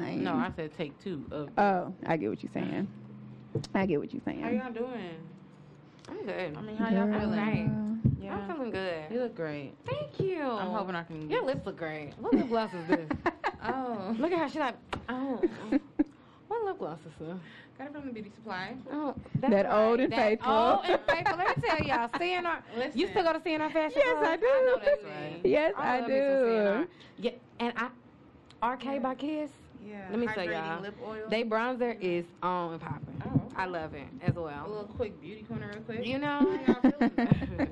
one. No, I said take two. Oh, I get what you're saying. How y'all doing? I'm good. I mean, how y'all feeling? Right. Yeah. I'm feeling good. You look great. Thank you. I'm hoping I can. Your lips look great. What lip gloss is this? Oh, Look at her. She like, oh. What lip gloss is this? got it from the beauty supply. Oh, that's That old and faithful. Old and faithful. Let me tell y'all, CNR. Listen. You still go to CNR Fashion Yes, Club? I do. I know that's right. Yes, I I love me some CNR. do. Yeah, and RK by Kiss. Yeah. Let me tell Hydrating y'all, lip oil. they bronzer is on and popping. Oh, okay. I love it as A well. little quick beauty corner, real quick. You know, How y'all feeling?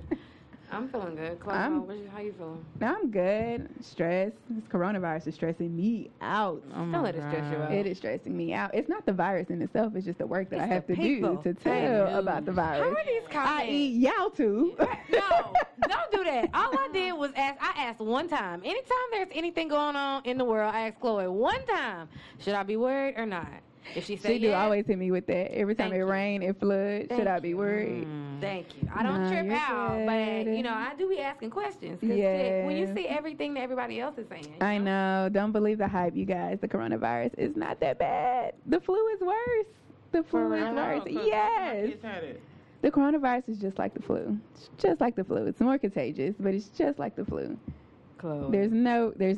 I'm feeling good. Chloe, how you feeling? No, I'm good. Stress. This coronavirus is stressing me out. Don't let it stress you out. It is stressing me out. It's not the virus in itself. It's just the work that It's I have the to people. do to tell Hey, about the virus. How are these comments? I.e. y'all too. No, don't do that. All I did was ask. I asked one time. Anytime there's anything going on in the world, I asked Chloe one time, should I be worried or not? If she said She do yes, always hit me with that. Every time Thank it you. rain, it flood. Thank Should I be worried? thank you. I don't No, trip you're out, but good. you know, I do be asking questions. 'Cause Yes. when you see everything that everybody else is saying, I know. Don't believe the hype, you guys. The coronavirus is not that bad. The flu is worse. The flu is worse. Yes. Kids had it. The coronavirus is just like the flu. It's just like the flu. It's more contagious, but it's just like the flu. Chloe. There's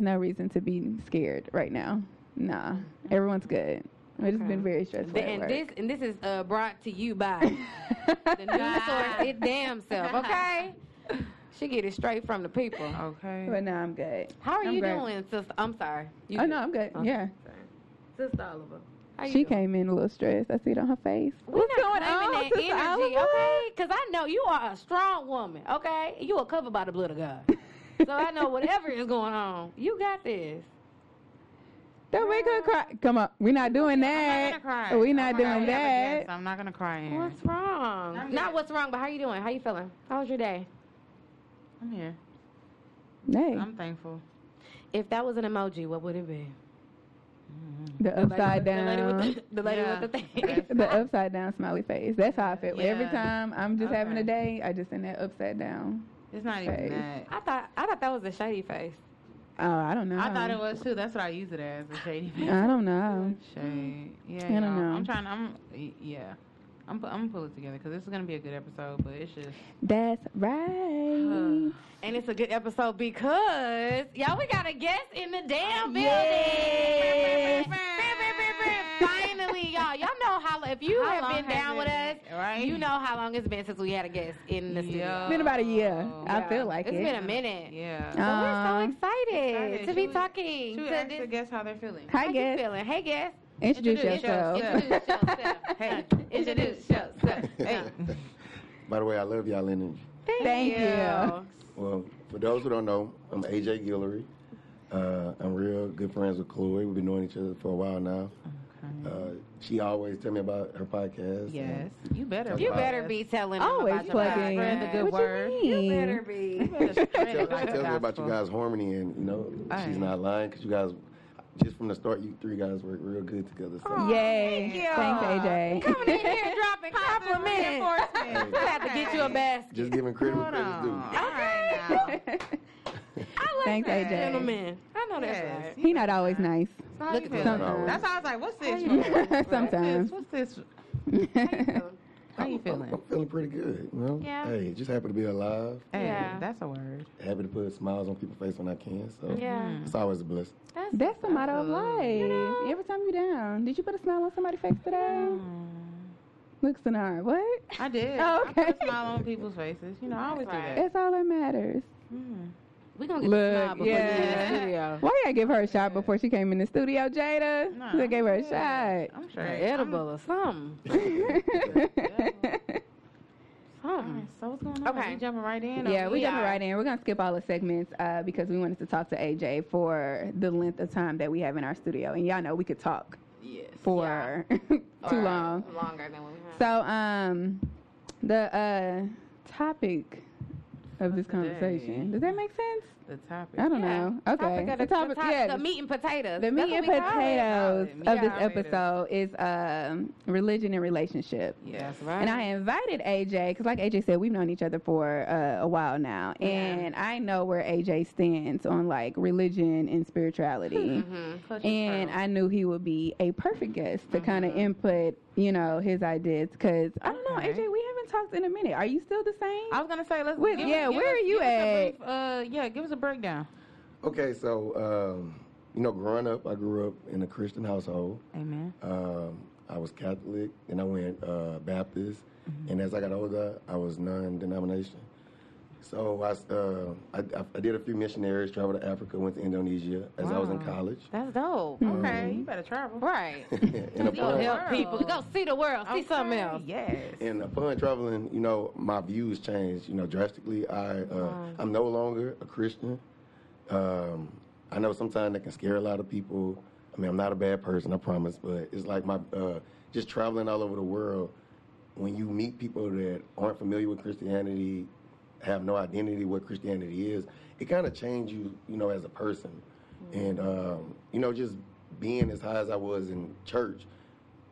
no reason to be scared right now. Nah. Everyone's good. It's Okay. been very stressful at work. And this is brought to you by the news source, its damn self. Okay, she get it straight from the people. Okay. But no, I'm good. How are I'm you great. doing, sister? I'm sorry. You Oh, good? no, I'm good. Okay. Yeah. Sister Oliver. How you She doing? came in a little stressed. I see it on her face. We're What's not going claiming on, that Sister energy, Oliver? okay? Because I know you are a strong woman, okay? You are covered by the blood of God. So I know whatever is going on, you got this. Don't make her cry. Come on. We're not doing I'm that. not gonna cry. We're not Oh my God, doing we have a that. guest. I'm not gonna cry in. What's wrong? I'm Not good. what's wrong, but how you doing? How you feeling? How was your day? I'm here. Hey, I'm thankful. If that was an emoji, what would it be? the upside down. The lady Yeah. with the thing. The upside down smiley face. That's how I feel. Yeah. Every time I'm just having a Okay. day, I just send that upside down. It's not even Face. that. I thought that was a shady face. Oh, I don't know. I thought it was too. That's what I use it as, a shady face. I don't know. Shade. Yeah. I don't y'all. know. Yeah. I'm gonna pull it together because this is gonna be a good episode. But it's just. That's right. And it's a good episode because y'all, we got a guest in the damn building. Yes. Finally, y'all know how if you How have long been has down it with us, been, right? you know how long it's been since we had a guest in the studio. Yo. It's been about a year. I Yeah. feel like It's it. been a minute. Yeah. So we're so excited Excited. to be Should we- talking Should we to ask this. the guests how they're feeling? Hi, How you guest. feeling? Hey, guest. Introduce Introduce yourself. Introduce yourself. Hey. Introduce yourself. Hey. By the way, I love y'all energy. Thank you. Well, for those who don't know, I'm AJ Guillory. I'm real good friends with Chloe. We've been knowing each other for a while now. She always tell me about her podcast. Yes. You better. You better be telling them Always about your plugging. Spread the good What word. you mean? You better be. You better spread She it like tells the me about you gospel. guys' harmony, and you know she's not lying because you guys, just from the start, you three guys work real good together. So Yay. Thank you. Thanks, AJ. Coming in here dropping compliments. Reinforcement. I have to get you a basket. just giving credit where Hold credit's on. due. All right now. I like Thanks, that. AJ. Gentlemen. I know that's Yes. right. He not always nice. So how Look you at feeling? sometimes. That's how I was like, what's this? Sometimes. What's this? How you I'm feeling? feeling pretty good. You know? Yeah. Hey, just happy to be alive. Hey, Yeah. that's a word. Happy to put smiles on people's face when I can. So Yeah. it's always a blessing. That's the motto of life. Every time you're down. Did you put a smile on somebody's face today? Look, Sonar, what? I did. Oh, okay. I put a smile on people's faces. You know, I always do that. That's all that matters. We're going to get Look, the smile before you get in the yeah. studio. Why you gotta give her a shot before she came in the studio, Jada? Nah, You gave her a I'm shot. I'm sure. Edible or something. Alright, so what's going on? Okay. We jumping right in? Yeah, or we We jumping are. right in. We're gonna skip all the segments because we wanted to talk to AJ for the length of time that we have in our studio, and y'all know we could talk Yes. for too long. Longer than we have. So, the topic of this today? conversation. Does that make sense? The topic. I don't know. Okay. The topic, the meat and potatoes. The meat and potatoes Meat of and this potatoes. episode is religion and relationship. Yes. That's right. And I invited AJ because, like AJ said, we've known each other for a while now, and I know where AJ stands on like religion and spirituality. And I knew he would be a perfect guest to kind of input, his ideas. Because I don't know, AJ, we haven't talked in a minute. Are you still the same? I was gonna say, let's. Where are you at? Give us a breakdown. Okay, so growing up, I grew up in a Christian household. Amen. I was Catholic, and I went Baptist, and as I got older, I was non-denomination. So I did a few missionaries, traveled to Africa, went to Indonesia as I was in college. That's dope. Okay, you better travel. Right. And upon, Help people. Go see the world. See something else. Yes. and upon traveling, my views changed, drastically. I'm no longer a Christian. I know sometimes that can scare a lot of people. I mean, I'm not a bad person, I promise, but it's like just traveling all over the world, when you meet people that aren't familiar with Christianity, have no identity what Christianity is, it kind of changed you, as a person. And, just being as high as I was in church,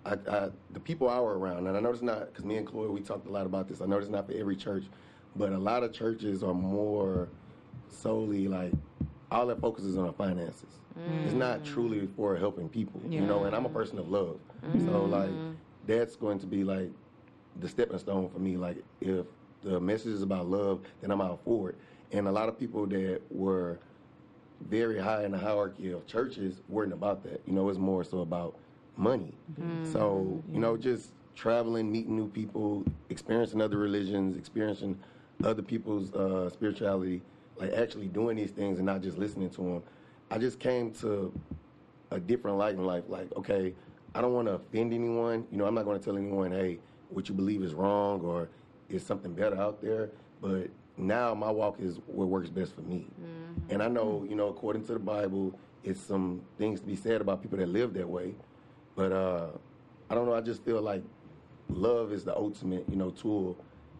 the people I were around, and I know it's not, because me and Chloe, we talked a lot about this, I know it's not for every church, but a lot of churches are more solely like, all that focuses on finances. It's not truly for helping people, and I'm a person of love. So, like, that's going to be, like, the stepping stone for me. Like, if the message is about love, then I'm out for it. And a lot of people that were very high in the hierarchy of churches weren't about that. It's more so about money. So, just traveling, meeting new people, experiencing other religions, experiencing other people's spirituality, like actually doing these things and not just listening to them. I just came to a different light in life. Like, okay, I don't want to offend anyone. I'm not going to tell anyone, hey, what you believe is wrong or is something better out there. But now my walk is what works best for me. And I know, according to the Bible, it's some things to be said about people that live that way. But I don't know. I just feel like love is the ultimate, tool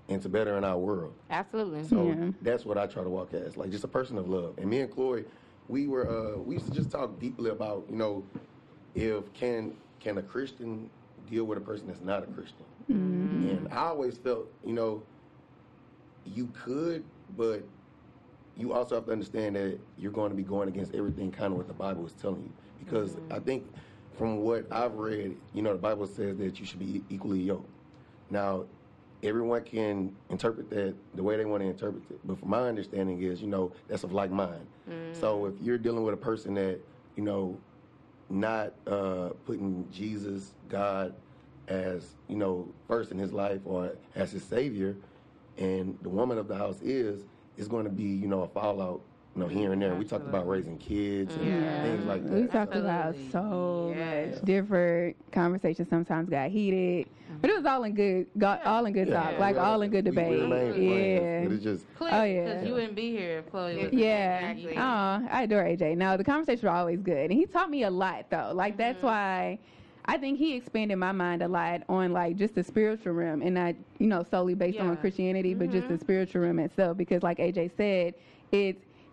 into bettering our world. Absolutely. So that's what I try to walk as, like just a person of love. And me and Chloe, we used to just talk deeply about, if can a Christian deal with a person that's not a Christian? And I always felt, you could, but you also have to understand that you're going to be going against everything kind of what the Bible is telling you. Because I think from what I've read, the Bible says that you should be equally yoked. Now, everyone can interpret that the way they want to interpret it. But from my understanding is, that's of like mind. So if you're dealing with a person that, not putting Jesus, God, as, first in his life or as his savior, and the woman of the house is going to be, a fallout, here and there. We talked about raising kids and things like that. We talked about so much different conversations. Sometimes got heated, but it was all in good, all in good talk, like all in good debate. But it's just, because you wouldn't be here if Chloe was Exactly. Oh, I adore AJ. No, the conversations were always good, and he taught me a lot though. Like that's why I think he expanded my mind a lot on like just the spiritual realm, and not solely based on Christianity, but just the spiritual realm itself. Because like AJ said,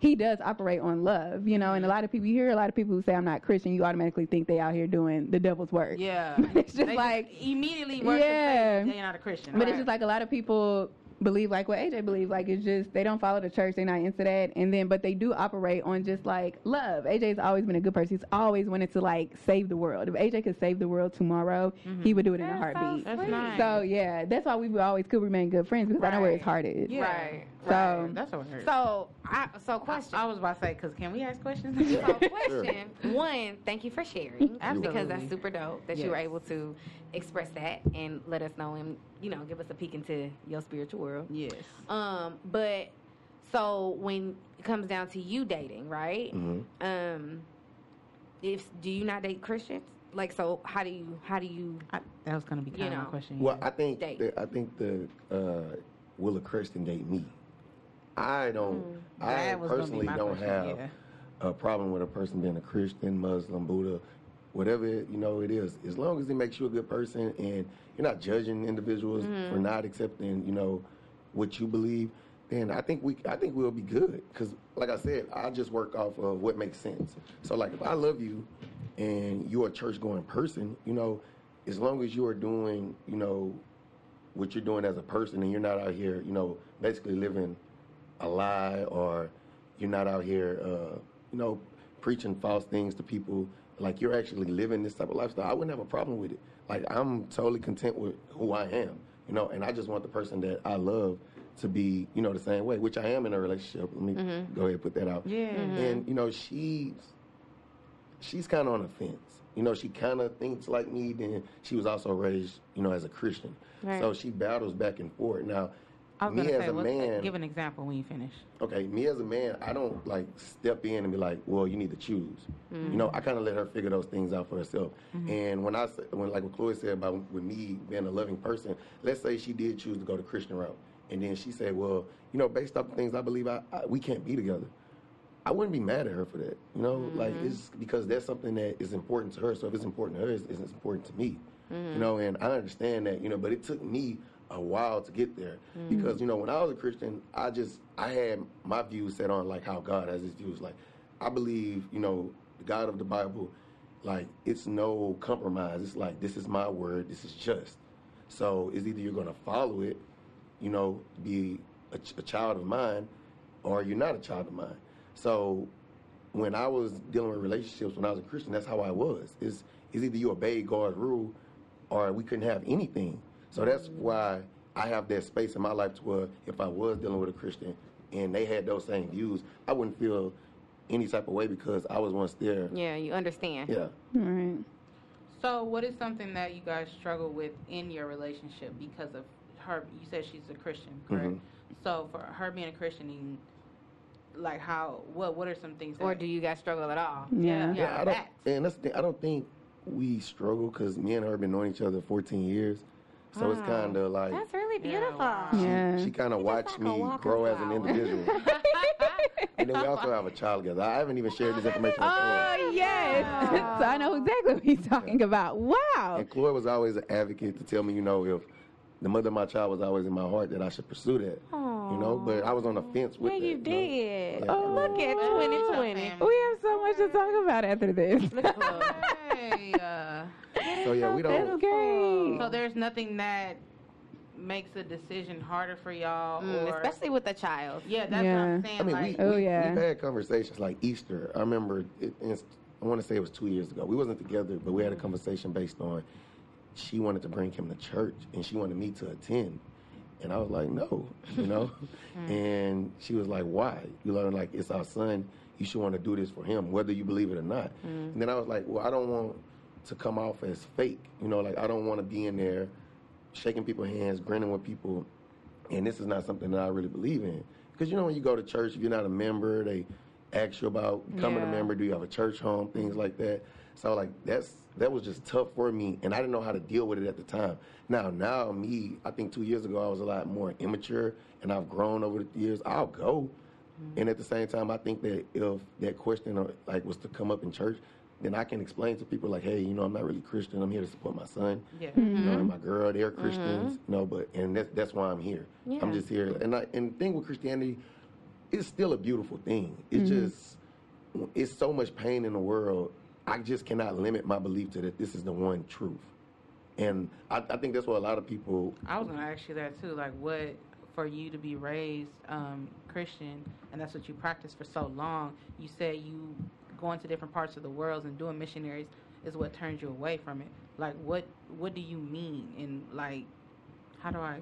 he does operate on love, and a lot of people, you hear a lot of people who say, I'm not Christian, you automatically think they out here doing the devil's work. Yeah. It's just they like, just immediately work they're not a Christian. But it's just like a lot of people believe like what AJ believes, like it's just, they don't follow the church, they're not into that, but they do operate on just like love. AJ's always been a good person. He's always wanted to like save the world. If AJ could save the world tomorrow, he would do it in a heartbeat. That's nice. So yeah, that's why we always could remain good friends, because I know where his heart is. Yeah. Right. So That's what hurts. So question. I was about to say, because can we ask questions? So question one, thank you for sharing. Absolutely. Because that's super dope that you were able to express that and let us know and, give us a peek into your spiritual world. Yes. But so when it comes down to you dating, right? Do you not date Christians? Like, so how do you That was going to be kind of my question. Well, I think Date. will a Christian date me? I don't. I That was gonna be personally my don't question, have a problem with a person being a Christian, Muslim, Buddha, whatever it is. As long as it makes you a good person and you're not judging individuals for not accepting what you believe, then I think we'll be good. Because, like I said, I just work off of what makes sense. So, like, if I love you and you're a church-going person, you know, as long as you are doing, you know, what you're doing as a person and you're not out here, you know, basically living a lie, or you're not out here, you know, preaching false things to people, like you're actually living this type of lifestyle, I wouldn't have a problem with it. Like, I'm totally content with who I am, you know, and I just want the person that I love to be, you know, the same way, which I am in a relationship. Let me go ahead and put that out. Yeah. And, you know, she's kind of on the fence. You know, she kind of thinks like me, then she was also raised, you know, as a Christian. Right. So she battles back and forth. Now, I was me gonna as say, a man, give an example when you finish. okay, me as a man, I don't like step in and be like, well, you need to choose. You know, I kind of let her figure those things out for herself. And when like what Chloe said about with me being a loving person, let's say she did choose to go the Christian route, and then she said, well, you know, based off the things I believe, we can't be together. I wouldn't be mad at her for that. You know, like, it's because that's something that is important to her. So if it's important to her, it's important to me. You know, and I understand that, you know, but it took me a while to get there because, you know, when I was a Christian, I had my views set on like how God has his views. Like, I believe, you know, the God of the Bible, like, it's no compromise. It's like, this is my word. This is just. So it's either you're going to follow it, you know, be a child of mine, or you're not a child of mine. So when I was dealing with relationships when I was a Christian, that's how I was. It's either you obey God's rule or we couldn't have anything. So that's why I have that space in my life to where if I was dealing with a Christian and they had those same views, I wouldn't feel any type of way because I was once there. Yeah, you understand. Yeah. All right. So what is something that you guys struggle with in your relationship because of her? You said she's a Christian, correct? So for her being a Christian, like what are some things that, Or do you guys struggle at all? Yeah. Yeah, that's the thing. I don't think we struggle because me and her have been knowing each other 14 years. So it's kind of like That's really beautiful. wow. Yeah. she kind of watched like a me walking grow as an flower. individual. And then we also have a child together. I haven't even shared this information with Chloe. Oh, yes. So I know exactly what he's talking about. Wow. And Chloe was always an advocate to tell me, you know, if the mother of my child was always in my heart, that I should pursue that. You know, but I was on the fence with Yeah, that. you did. Yeah. Oh, look at 2020. We have so much to talk about after this. Hey, So yeah, we That's don't. great. so there's nothing that makes a decision harder for y'all, or Especially with a child. yeah, that's what Yeah. I'm saying. I mean, like, Oh, yeah. we've had conversations like Easter. I remember, I want to say it was 2 years ago. We wasn't together, but we had a conversation based on she wanted to bring him to church and she wanted me to attend. And I was like, no, you know? And she was like, why? You know, like, it's our son. You should want to do this for him, whether you believe it or not. And then I was like, well, I don't want to come off as fake. You know, like, I don't want to be in there shaking people's hands, grinning with people. And this is not something that I really believe in. Because, you know, when you go to church, if you're not a member, they ask you about becoming a member. Do you have a church home? Things like that. So, like, that was just tough for me, and I didn't know how to deal with it at the time. Now me, I think 2 years ago, I was a lot more immature, and I've grown over the years. I'll go. And at the same time, I think that if that question, like, was to come up in church, then I can explain to people, like, hey, you know, I'm not really Christian. I'm here to support my son. yeah. You know, and my girl, they're Christians. You know, and that's why I'm here. Yeah. I'm just here. And the thing with Christianity, it's still a beautiful thing. It's just, it's so much pain in the world. I just cannot limit my belief to that this is the one truth. And I think that's what a lot of people. I was gonna ask you that too. Like, what for you to be raised Christian, and that's what you practiced for so long. You said you going to different parts of the world and doing missionaries is what turned you away from it. Like, what do you mean? And like, how do I?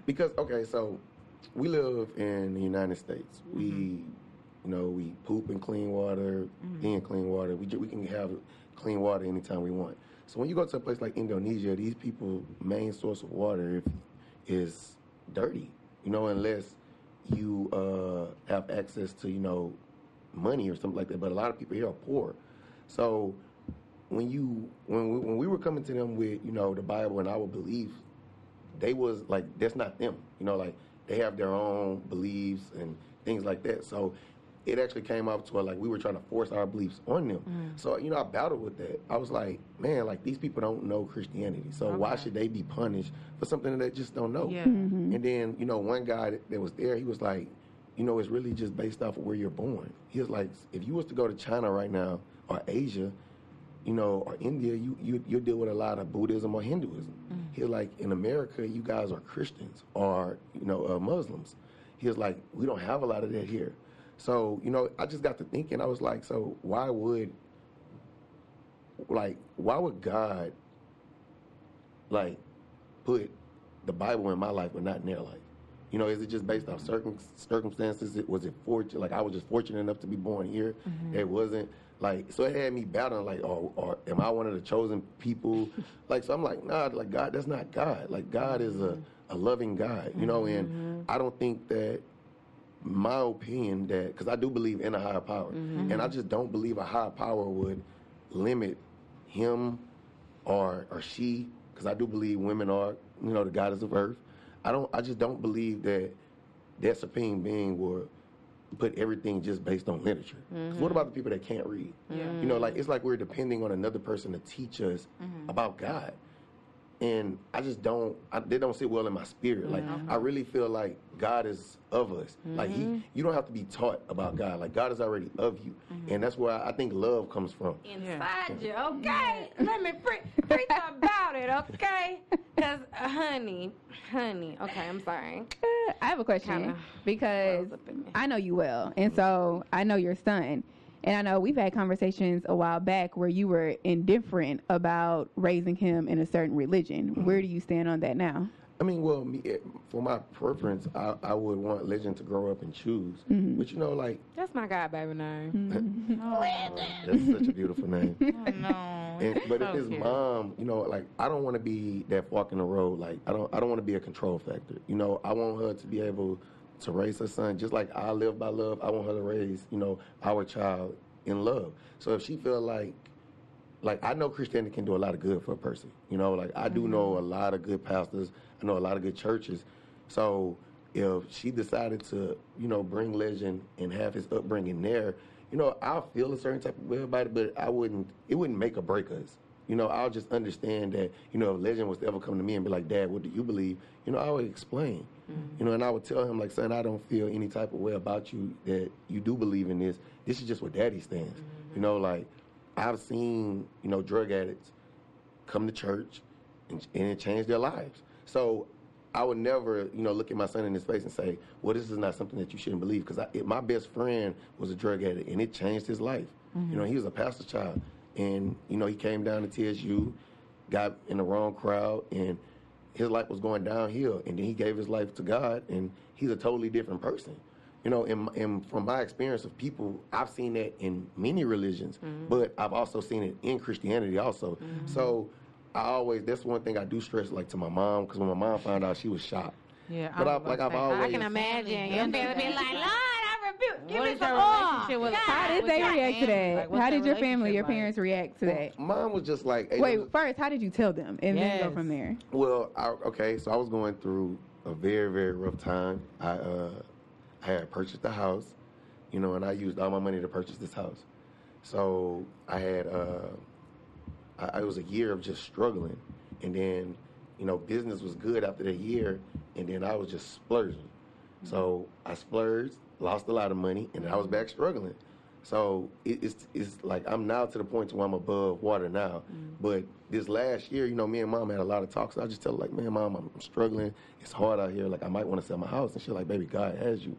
Because okay, so we live in the United States. We, you know, we poop in clean water, pee in clean water. We can have clean water anytime we want. So when you go to a place like Indonesia, these people's main source of water is dirty. You know, unless you have access to, you know, money or something like that. But a lot of people here are poor. So when we were coming to them with, you know, the Bible and our beliefs, they was like, that's not them. You know, like, they have their own beliefs and things like that. So it actually came out to where, like, we were trying to force our beliefs on them. So, you know, I battled with that. I was like, man, like, these people don't know Christianity. So why should they be punished for something that they just don't know? Yeah. And then, you know, one guy that was there, he was like, you know, it's really just based off of where you're born. He was like, if you was to go to China right now or Asia, you know, or India, you deal with a lot of Buddhism or Hinduism. He was like, in America, you guys are Christians or, you know, Muslims. He was like, we don't have a lot of that here. So, you know, I just got to thinking, I was like, so why would God, like, put the Bible in my life but not in their life? You know, is it just based off circumstances? Was it fortunate? Like, I was just fortunate enough to be born here. It wasn't, like, so it had me battling, like, or am I one of the chosen people? Like, so I'm like, nah, like, God, that's not God. Like, God is a loving God, you know, and I don't think that, my opinion, that, because I do believe in a higher power, and I just don't believe a higher power would limit him or she, because I do believe women are, you know, the goddess of earth. I just don't believe that supreme being will put everything just based on literature. 'Cause what about the people that can't read? You know, like, it's like we're depending on another person to teach us about God. And I just don't, they don't sit well in my spirit. Like, I really feel like God is of us. Like, you don't have to be taught about God. Like, God is already of you. And that's where I think love comes from. Inside you, okay? Let me preach about it, okay? Because, honey, okay, I'm sorry. I have a question because I know you well, and so I know your son. And I know we've had conversations a while back where you were indifferent about raising him in a certain religion. Where do you stand on that now? I mean, well, for my preference, I would want Legend to grow up and choose. But, you know, like... That's my god baby name. That's such a beautiful name. Oh, no. But if his mom, you know, like, I don't want to be that fork in the road. Like, I don't want to be a control factor. You know, I want her to be able to raise her son just like I live by love. I want her to raise, you know, our child in love. So if she feel like I know Christianity can do a lot of good for a person. You know, like, I do know a lot of good pastors. I know a lot of good churches. So if she decided to, you know, bring Legend and have his upbringing there, you know, I'll feel a certain type of way about it, but it wouldn't make or break us. You know, I'll just understand that, you know, if Legend was to ever come to me and be like, Dad, what do you believe? You know, I would explain. You know, and I would tell him, like, son, I don't feel any type of way about you that you do believe in this. This is just where Daddy stands. You know, like, I've seen, you know, drug addicts come to church and it changed their lives. So I would never, you know, look at my son in his face and say, well, this is not something that you shouldn't believe. Because my best friend was a drug addict, and it changed his life. You know, he was a pastor's child. And, you know, he came down to TSU, got in the wrong crowd, and his life was going downhill. And then he gave his life to God, and he's a totally different person. You know, and from my experience of people, I've seen that in many religions, but I've also seen it in Christianity also. So that's one thing I do stress, like, to my mom, because when my mom found out, she was shocked. Yeah, but I've always... I can imagine. Your family be like, Lord, I rebuke. Give me What some is your oil. relationship with How did they react to that? Like, what's How their did your family, your relationship parents react to that? Mom was just like... Hey, Wait, first, how did you tell them? And then go from there. Well, so I was going through a very, very rough time. I had purchased a house, you know, and I used all my money to purchase this house. So I had, it was a year of just struggling. And then, you know, business was good after that year, and then I was just splurging. So I splurged, lost a lot of money, and I was back struggling. So it's like I'm now to the point where I'm above water now. But this last year, you know, me and Mom had a lot of talks. So I just tell her, like, man, Mom, I'm struggling. It's hard out here. Like, I might want to sell my house. And she's like, baby, God has you.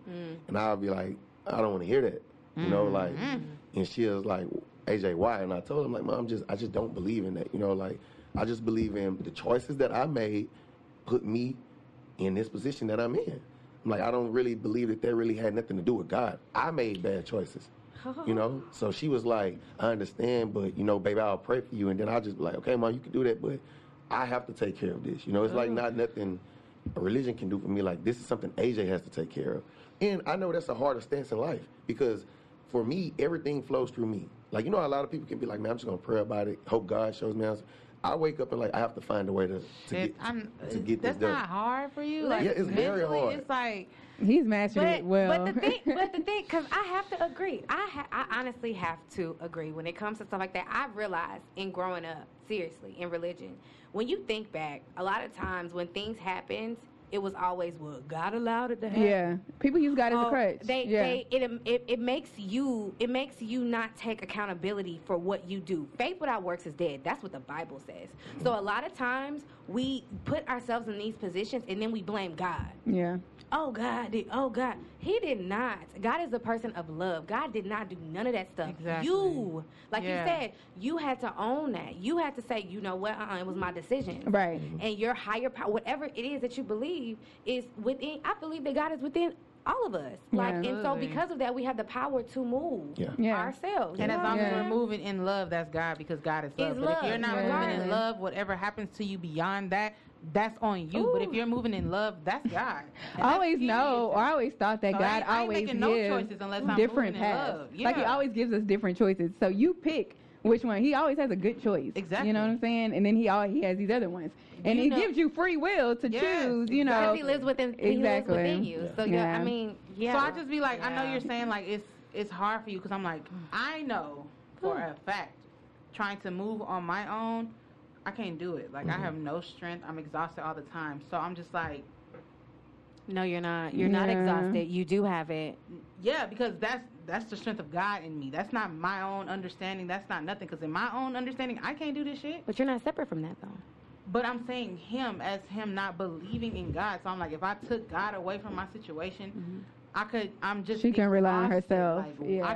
And I'll be like, I don't want to hear that. You know, like, and she was like, AJ, why? And I told him, like, Mom, I just don't believe in that. You know, like, I just believe in the choices that I made put me in this position that I'm in. I'm like, I don't really believe that really had nothing to do with God. I made bad choices. You know, so she was like, I understand, but, you know, baby, I'll pray for you. And then I'll just be like, okay, Mom, you can do that, but I have to take care of this. You know, it's like not nothing a religion can do for me. Like, this is something AJ has to take care of. And I know that's a harder stance in life because for me, everything flows through me. Like, you know, a lot of people can be like, man, I'm just going to pray about it, hope God shows me answer. I wake up and like I have to find a way to get this That's done. not hard for you. Yeah, it's very mentally, hard. It's like He's mastered it well. But the thing, because I have to agree. I honestly have to agree when it comes to stuff like that. I've realized in growing up, seriously, in religion, when you think back, a lot of times when things happened, it was always, well, God allowed it to happen. Yeah, people use God as a crutch. It makes you not take accountability for what you do. Faith without works is dead. That's what the Bible says. So a lot of times we put ourselves in these positions and then we blame God. Yeah. Oh, God. He did not. God is a person of love. God did not do none of that stuff. Exactly. You said, you had to own that. You had to say, you know what, it was my decision. Right. And your higher power, whatever it is that you believe, is within. I believe that God is within all of us. And so because of that, we have the power to move ourselves. And as long as we're moving in love, that's God, because God is love. But if you're not moving in love, whatever happens to you beyond that, that's on you. But if you're moving in love, that's God. I always thought that God always gives choices unless I'm different moving in paths. love. Yeah. Like he always gives us different choices. So you pick which one. He always has a good choice. Exactly. You know what I'm saying? And then he has these other ones. And he gives you free will to choose, you know. Because he lives within you. So, I mean, So I just be like, I know you're saying, like, it's hard for you, because I'm like, I know for a fact, trying to move on my own, I can't do it. Like, I have no strength. I'm exhausted all the time. So I'm just like, no, you're not. You're not exhausted. You do have it. Yeah, because that's the strength of God in me. That's not my own understanding. That's not nothing. Because in my own understanding, I can't do this shit. But you're not separate from that, though. But I'm saying him not believing in God. So I'm like, if I took God away from my situation, she can rely on herself. Like, I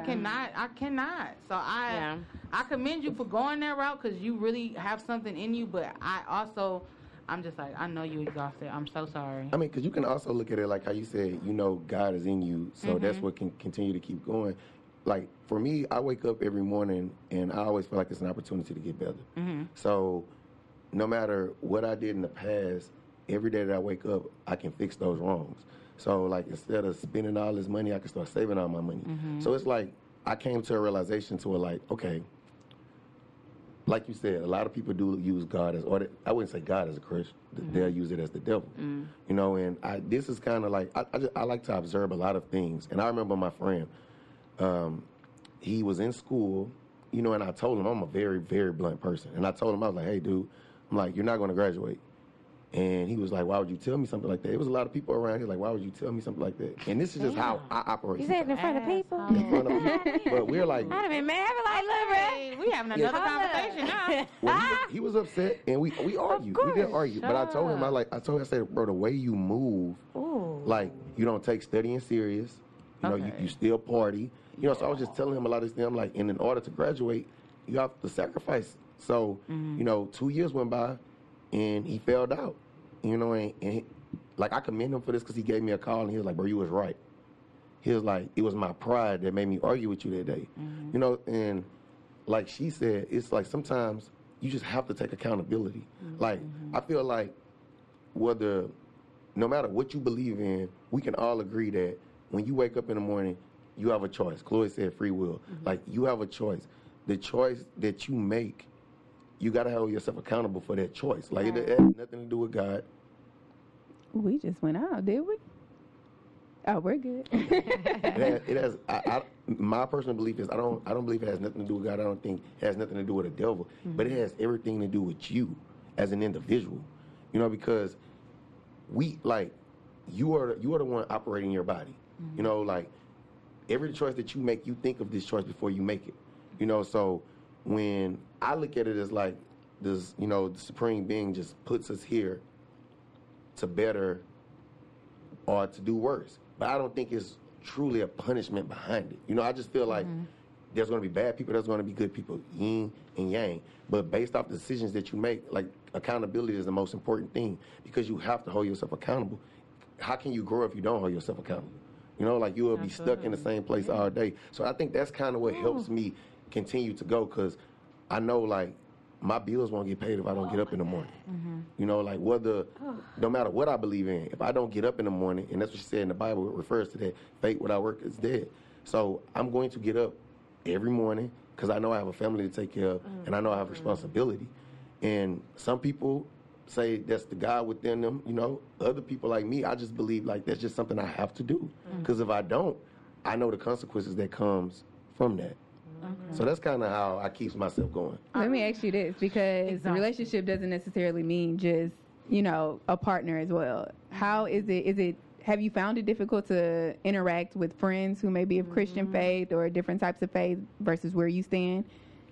cannot. So I commend you for going that route, because you really have something in you. But I'm just like, I know you exhausted. I'm so sorry. I mean, because you can also look at it like how you said, you know, God is in you. So that's what can continue to keep going. Like, for me, I wake up every morning and I always feel like it's an opportunity to get better. So no matter what I did in the past, every day that I wake up, I can fix those wrongs. So, like, instead of spending all this money, I can start saving all my money. So it's like I came to a realization to it, like, okay, like you said, a lot of people do use God as, or I wouldn't say God as a Christian. They'll use it as the devil. You know, and this is kind of like, I like to observe a lot of things. And I remember my friend, he was in school, you know, and I told him, I'm a very, very blunt person. And I told him, I was like, hey, dude, I'm like, you're not going to graduate. And he was like, why would you tell me something like that? There was a lot of people around here like, why would you tell me something like that? And this is just how I operate. You said it in front of people? In front of people. But we're like, I'd have been mad. I'd be like, look, Hey, we having another conversation now. well, he was upset, and we argued. We did argue. But I told him, I said, bro, the way you move, like, you don't take studying serious. You know, you still party. You know, so I was just telling him a lot of these things. I'm like, and in order to graduate, you have to sacrifice. So, you know, 2 years went by, and he failed out. You know, and like, I commend him for this, because he gave me a call, and he was like, bro, you was right. He was like, it was my pride that made me argue with you that day. You know, and like she said, it's like sometimes you just have to take accountability. Like, I feel like no matter what you believe in, we can all agree that when you wake up in the morning, you have a choice. Chloe said free will. Like, you have a choice. The choice that you make, you got to hold yourself accountable for that choice. Like, it has nothing to do with God. We just went out, did we? Oh, we're good. It has. My personal belief is I don't believe it has nothing to do with God. I don't think it has nothing to do with the devil. But it has everything to do with you as an individual. You know, because you are the one operating your body. You know, like, every choice that you make, you think of this choice before you make it. You know, so when I look at it as like this, you know, the Supreme Being just puts us here to better or to do worse. But I don't think it's truly a punishment behind it. You know, I just feel like there's going to be bad people, there's going to be good people, yin and yang. But based off the decisions that you make, like, accountability is the most important thing, because you have to hold yourself accountable. How can you grow if you don't hold yourself accountable? You know, like, you will be stuck in the same place all day. So I think that's kind of what helps me continue to go, because I know, like, my bills won't get paid if I don't get up in the morning. You know, like, no matter what I believe in, if I don't get up in the morning, and that's what she said in the Bible, it refers to that, faith without work is dead. So I'm going to get up every morning, because I know I have a family to take care of, and I know I have responsibility. And some people say that's the God within them, you know. Other people like me, I just believe like that's just something I have to do. Because if I don't, I know the consequences that comes from that. So that's kind of how I keep myself going. Let me ask you this, because the relationship doesn't necessarily mean just, you know, a partner as well. How is it, have you found it difficult to interact with friends who may be of Christian faith or different types of faith versus where you stand?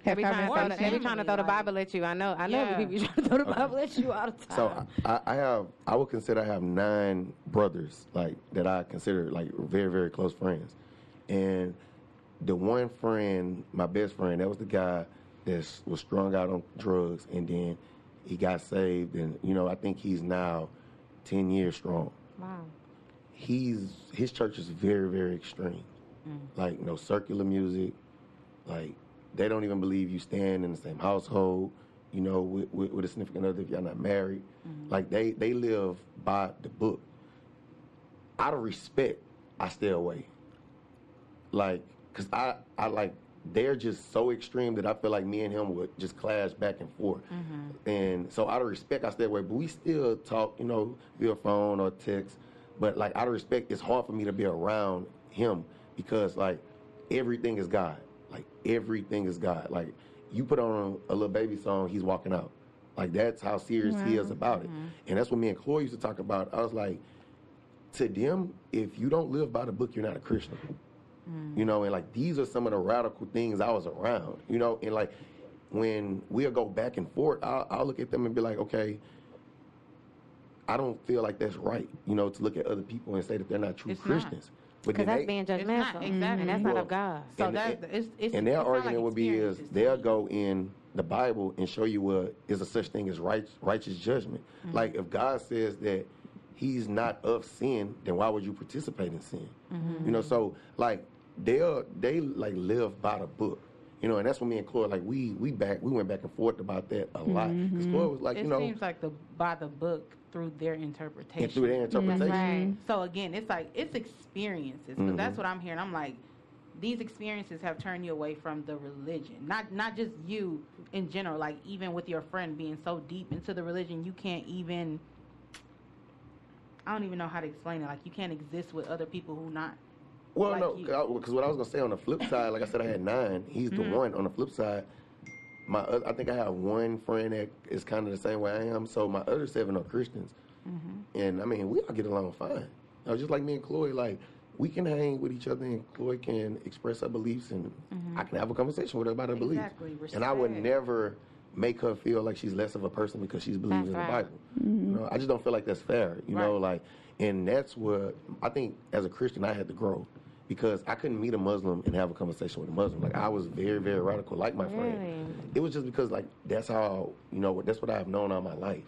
Every trying to throw the Bible at you. I know the people trying to throw the Bible at you all the time. So I would consider I have 9 brothers like that I consider like very, very close friends. And the one friend, my best friend, that was the guy that was strung out on drugs, and then he got saved, and you know I think he's now 10 years strong. Wow. His church is very, very extreme. Like no circular music, like they don't even believe you stand in the same household, you know, with a significant other if you're not married. Like they live by the book. Out of respect, I stay away. Like, cause I like, they're just so extreme that I feel like me and him would just clash back and forth. And so out of respect, I stay away. But we still talk, you know, via phone or text. But like out of respect, it's hard for me to be around him because like everything is God. Like everything is God. Like you put on a little baby song, he's walking out. Like that's how serious he is about it. And that's what me and Chloe used to talk about. I was like, to them, if you don't live by the book, you're not a Christian. You know, and like these are some of the radical things I was around, you know, and like when we'll go back and forth, I'll look at them and be like, okay, I don't feel like that's right, you know, to look at other people and say that they're not true Christians. Because that's being judgmental. Exactly. And that's not of God. So and their argument would be is they'll go in the Bible and show you what is a such thing as righteous judgment. Like if God says that he's not of sin, then why would you participate in sin? You know, so like they like live by the book. You know, and that's what me and Chloe, like we went back and forth about that a lot. Because Chloe was like, it you know, seems like by the book through their interpretation. And through their interpretation. Right. So again, it's like it's experiences. Because that's what I'm hearing. I'm like, these experiences have turned you away from the religion. Not just you in general. Like even with your friend being so deep into the religion, you can't even. I don't even know how to explain it. Like you can't exist with other people who not. Well, like no, because what I was gonna say on the flip side, like I said, I had 9. He's the one. On the flip side, I think I have one friend that is kind of the same way I am. So my other 7 are Christians, and I mean we all get along fine. You know, just like me and Chloe, like we can hang with each other, and Chloe can express her beliefs, and I can have a conversation with her about her beliefs. And I would never make her feel like she's less of a person because she's believing in the Bible. You know, I just don't feel like that's fair. You know, like, and that's what I think as a Christian I had to grow. Because I couldn't meet a Muslim and have a conversation with a Muslim. Like, I was very, very radical, like my friend. It was just because, like, that's how, you know, that's what I've known all my life.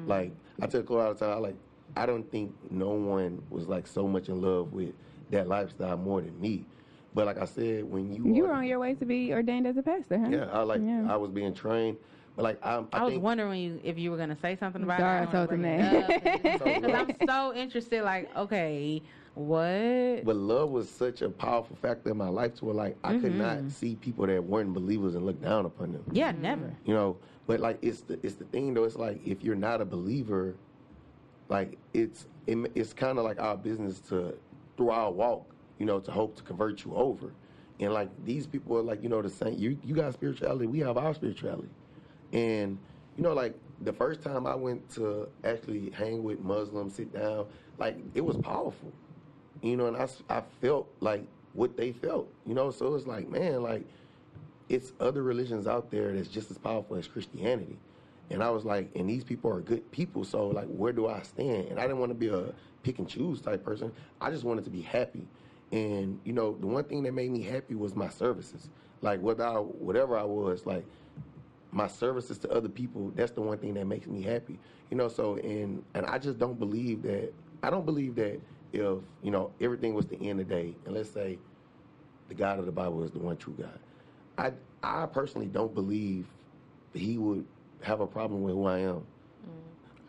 Like, I tell Chloe all the time, I don't think no one was, like, so much in love with that lifestyle more than me. But like I said, when you were on your way to be ordained as a pastor, huh? Yeah, I was being trained. But like I was wondering if you were going to say something about it. I told them that. Because I'm so interested, like, okay, what? But love was such a powerful factor in my life to where, like, I could not see people that weren't believers and look down upon them. Yeah, never. You know, but like it's the thing though. It's like if you're not a believer, like it's kind of like our business to through our walk, you know, to hope to convert you over. And like these people are like, you know, the same. You got spirituality, we have our spirituality. And, you know, like, the first time I went to actually hang with Muslims, sit down, like, it was powerful. You know, and I felt like what they felt, you know? So it's like, man, like, it's other religions out there that's just as powerful as Christianity. And I was like, and these people are good people, so, like, where do I stand? And I didn't want to be a pick and choose type person. I just wanted to be happy. And, you know, the one thing that made me happy was my services. Like, whatever I was, like, my services to other people, that's the one thing that makes me happy. You know, so, and I just don't believe that if, you know, everything was the end of the day, and let's say the God of the Bible is the one true God, I personally don't believe that he would have a problem with who I am.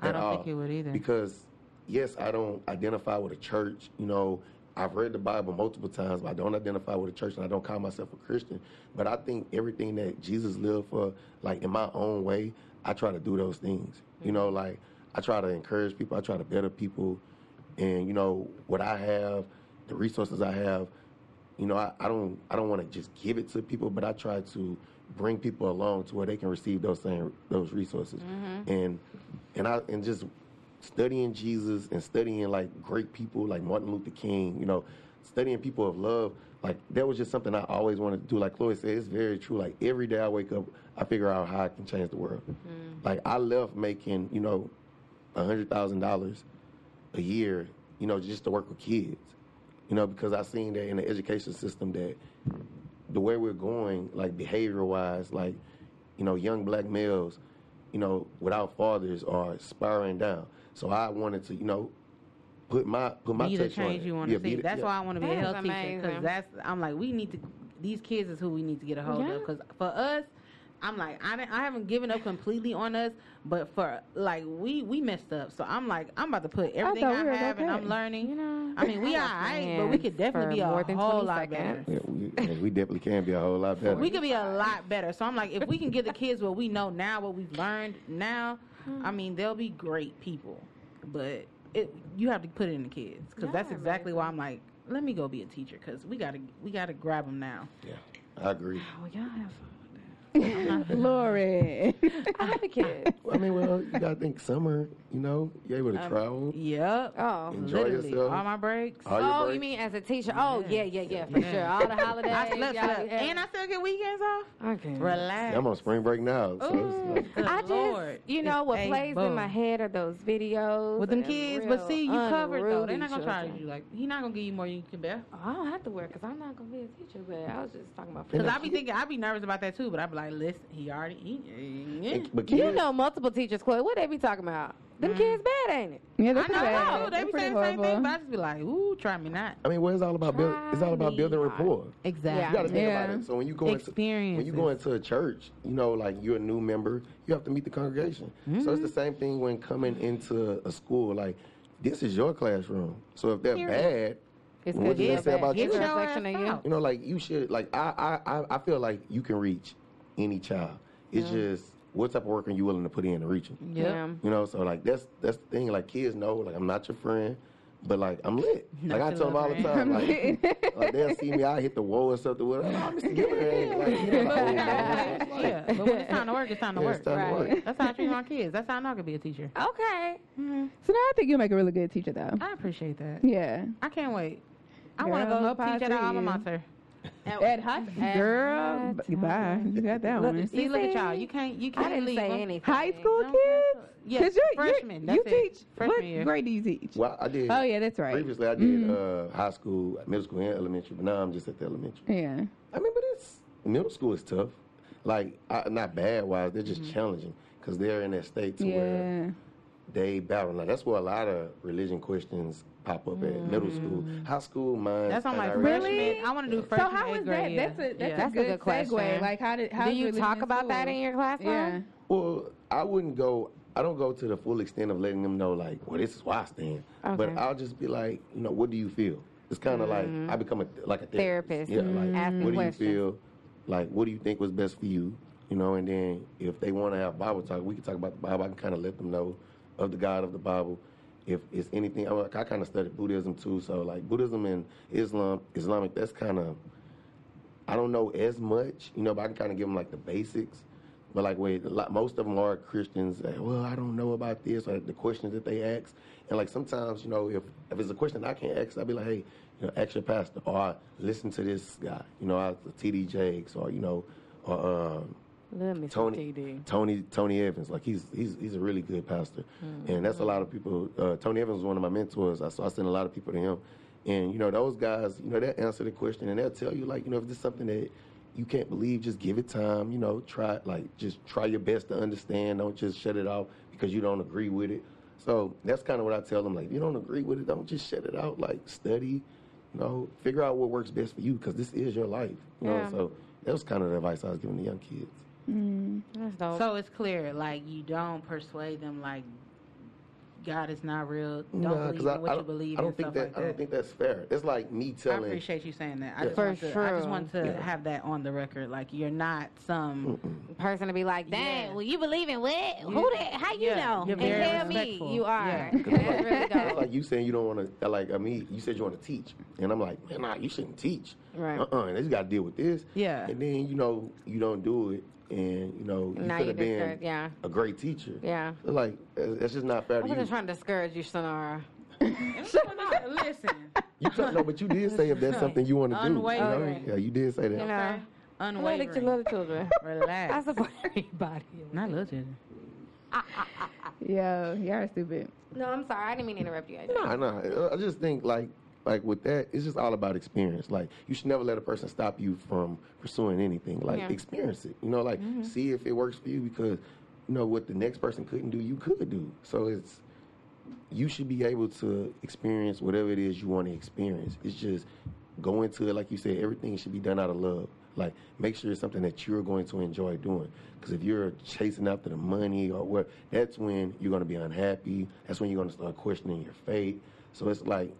I don't think he would either. Because, yes, I don't identify with a church, you know, I've read the Bible multiple times, but I don't identify with a church and I don't call myself a Christian. But I think everything that Jesus lived for, like in my own way, I try to do those things. You know, like I try to encourage people, I try to better people, and you know what I have, the resources I have. You know, I don't want to just give it to people, but I try to bring people along to where they can receive those resources, and just studying Jesus and studying like great people like Martin Luther King, you know, studying people of love, like that was just something I always wanted to do. Like Chloe said, it's very true. Like every day I wake up, I figure out how I can change the world. Like I left making, you know, $100,000 a year, you know, just to work with kids, you know, because I seen that in the education system that the way we're going, like behavior-wise, like, you know, young black males, you know, without fathers are spiraling down. So I wanted to, you know, put my be touch the on change it. you want to see. That's why I want to be a health teacher, amazing. because I'm like, we need to. These kids is who we need to get a hold of. Because for us, I'm like, I haven't given up completely on us, but for like we messed up. So I'm like, I'm about to put everything I have and I'm learning. You know, I mean, we all right, but we could definitely be a whole lot better. Yeah, we definitely can be a whole lot better. We could be a lot better. So I'm like, if we can give the kids what we know now, what we've learned now, I mean, they'll be great people. But you have to put it in the kids, because that's exactly why I'm like, let me go be a teacher, because we gotta grab them now. Yeah, I agree. Oh, y'all have fun. Lori. I have a kid. I mean, well, you gotta think summer. You know, you're able to travel. Yep. Oh, Enjoy literally, yourself. all my breaks. All your oh, breaks. you mean as a teacher? Oh, yeah, for sure. All the holidays. And I still get weekends off. Okay. Relax. I'm on spring break now. So Ooh, it's like, I Lord. just, you know, what It's plays in my head are those videos with them of kids, real but see, you covered though. They're unruly not gonna try children. you like. He's not gonna give you more than you can bear. Oh, I don't have to work because I'm not gonna be a teacher. But I was just talking about. Because I be thinking, I be nervous about that too. But I be like, listen, but kids, You know, multiple teachers, Chloe. What they be talking about? Them kids bad, ain't it? Yeah, I that's know. bad. They be saying the same thing, but I just be like, ooh, try me not. I mean, well, it's all about building rapport. Exactly. You got to think about it. So when you go into a church, you know, like you're a new member, you have to meet the congregation. So it's the same thing when coming into a school. Like, this is your classroom. So if they're bad, what do they say about you? You know, like you should. Like I feel like you can reach any child. It's just what type of work are you willing to put in to reach them? Yeah. You know, so like that's the thing. Like kids know, like I'm not your friend, but like I'm lit. Like I tell them all the time, like they'll see me, I hit the wall or something. Well, oh, Mr. Gilbert ain't like, you know, old man. Yeah, but when it's time to work, it's time to work. It's time to work. That's how I treat my kids. That's how I know I could be a teacher. Okay. So now I think you'll make a really good teacher, though. I appreciate that. Yeah. I can't wait. I want to go teach at our alma mater. At high girl, bye. You got that one. See, look at y'all. You can't I didn't leave say them. anything. High school kids? Yes, freshmen. You That's teach. Freshman What year. grade do you teach? Well, I did. Oh, yeah, that's right. Previously, I did high school, middle school, and elementary, but now I'm just at the elementary. Yeah. I mean, but middle school is tough. Like, not bad-wise, they're just challenging because they're in that state to where they battle. Now, that's where a lot of religion questions pop up at middle school. High school, mine. That's on my Really? I want to do So freshman, how eighth is grade. that? That's That's a good a good question. segue. Like, how Do you talk about that in your class? Yeah. Well, I don't go to the full extent of letting them know, like, well, this is why I stand. Okay. But I'll just be like, you know, what do you feel? It's kind of like, I become a therapist. Yeah, like, Asking what do you questions. feel? Like, what do you think was best for you? You know, and then if they want to have Bible talk, we can talk about the Bible. I can kind of let them know of the God of the Bible. If it's anything, I kind of studied Buddhism too. So, like, Buddhism and Islamic, that's kind of, I don't know as much, you know, but I can kind of give them, like, the basics. But, like, most of them are Christians. Well, I don't know about this, or the questions that they ask. And, like, sometimes, you know, if it's a question I can't ask, I'll be like, hey, you know, ask your pastor. Or I listen to this guy, you know, T.D. Jakes, or, you know, or Tony Evans. Like, he's a really good pastor. And that's a lot of people. Tony Evans was one of my mentors. So I sent a lot of people to him. And, you know, those guys, you know, they'll answer the question, and they'll tell you, like, you know, if this is something that you can't believe, just give it time, you know, just try your best to understand. Don't just shut it off because you don't agree with it. So that's kind of what I tell them. Like, if you don't agree with it, don't just shut it out. Like, study, you know, figure out what works best for you because this is your life. You know, so that was kind of the advice I was giving the young kids. That's dope. So it's clear, like, you don't persuade them, like, God is not real. Don't Nah, believe in what you believe I don't and think stuff that. like that. I don't think that's fair. It's like me I telling. appreciate you saying that. Yeah. I just want to have that on the record. Like, you're not some person to be like, dang, well, you believe in what? Who that? How you know? You're And very tell respectful. me you are. Yeah. That's really It's dope. like you saying you don't want to. Like me, you said you want to teach, and I'm like, man, nah, you shouldn't teach. Right. And they just got to deal with this. Yeah. And then you don't do it, and you Now could you have been discouraged, yeah. a great teacher. Yeah. So, like that's just not fair I to wasn't you. trying to discourage you, Sonara. Listen. No, but you did say if that's something you want to do. Unwavering. Yeah, you did say that. You know, I Unwavering. love that you love the children. Relax. I support everybody. Not little children. Yo, y'all are stupid. No, I'm sorry. I didn't mean to interrupt you guys. No. I just think like with that, it's just all about experience. Like you should never let a person stop you from pursuing anything. Like experience it. See if it works for you because what the next person couldn't do, you could do. So you should be able to experience whatever it is you want to experience. It's just go into it, like you said, everything should be done out of love. Like, make sure it's something that you're going to enjoy doing. Because if you're chasing after the money or what, that's when you're going to be unhappy. That's when you're going to start questioning your faith. So it's like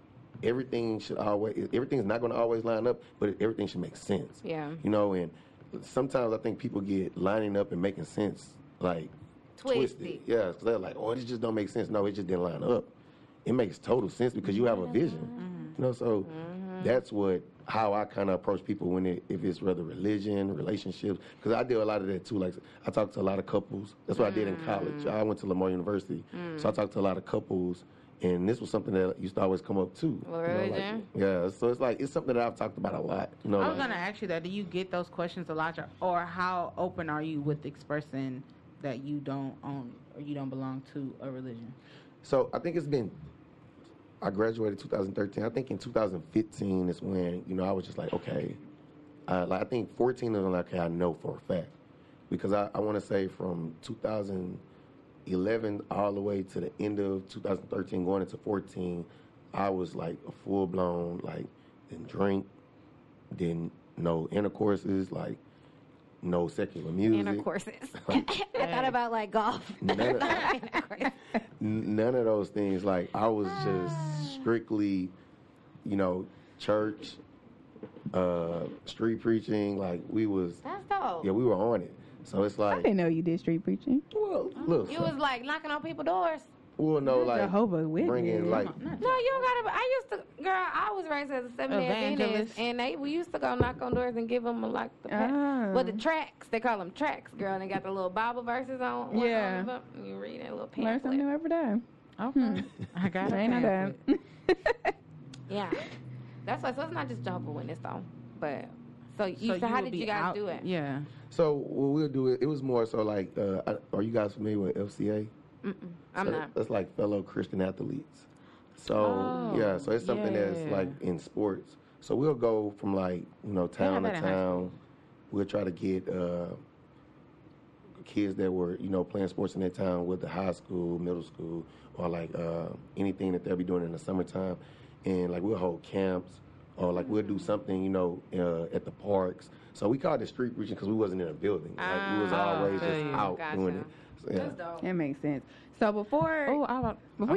everything's not going to always line up, but everything should make sense. Yeah. And sometimes I think people get lining up and making sense, like, twisted. Yeah, because they're like, oh, it just don't make sense. No, it just didn't line up. It makes total sense because you have a vision. So that's how I kind of approach people if it's rather religion, relationships, because I do a lot of that too. Like I talk to a lot of couples. That's what I did in college. I went to Lamar University, so I talked to a lot of couples, and this was something that used to always come up too. Religion? So it's something that I've talked about a lot. I was gonna ask you that. Do you get those questions a lot, or how open are you with expressing that you don't own or you don't belong to a religion? So I think I graduated 2013. I think in 2015 is when, I was just like, okay. I think 14 is when okay, I know for a fact. Because I want to say from 2011 all the way to the end of 2013, going into 14, I was like a full-blown, didn't drink, didn't know intercourses, no secular music. Intercourses. I thought about golf. None of those things. I was just strictly, church, street preaching. We was. That's dope. Yeah, we were on it. So it's I didn't know you did street preaching. Well, look. You was knocking on people's doors. Well, no, Jehovah's Witness. bringing No, you don't gotta. I used to, girl. I was raised as a Seventh-day Adventist, and we used to go knock on doors and give them the the tracks. They call them tracks, girl. And they got the little Bible verses on. Yeah. On them. You read that little Learn something pamphlet. new every day. Okay. I got it. I ain't know that. Yeah, that's why. So it's not just Jehovah's Witness though, but so how did you guys do it? Yeah. So what we'll do it was more so are you guys familiar with FCA? I'm not. That's like fellow Christian athletes. So so it's something that's in sports. So we'll go from town to town. We'll try to get kids that were playing sports in their town with the high school, middle school, or anything that they'll be doing in the summertime, and we'll hold camps or we'll do something at the parks. So we called it street preaching because we wasn't in a building. We was always just out doing it. So, yeah. That's dope. That makes sense. So before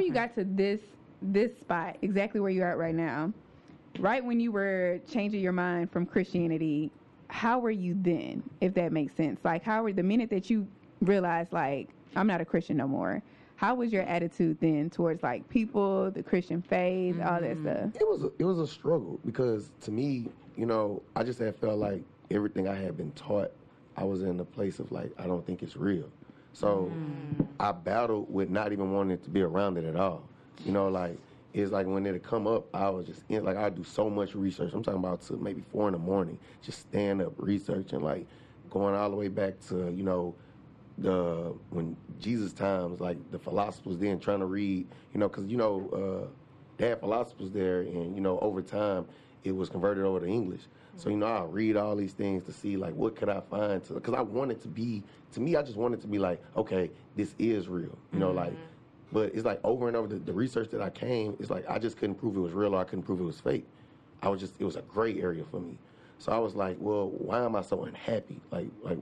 you got to this spot, exactly where you're at right now, right when you were changing your mind from Christianity, how were you then, if that makes sense? How were the minute that you realized, I'm not a Christian no more, how was your attitude then towards people, the Christian faith, all that stuff? It was a struggle because to me, I just had felt like everything I had been taught, I was in a place of I don't think it's real. So I battled with not even wanting to be around it at all. It's when it'd come up, I was just I'd do so much research. I'm talking about to maybe 4 a.m, just stand up researching, going all the way back to, when Jesus times, the philosophers then trying to read, because, they had philosophers there and, over time it was converted over to English. So, I read all these things to see, what could I find? Because I wanted to be, to me, I just wanted to be okay, this is real. But it's over and over, the research that I came, it's I just couldn't prove it was real or I couldn't prove it was fake. It was a gray area for me. So I was well, why am I so unhappy?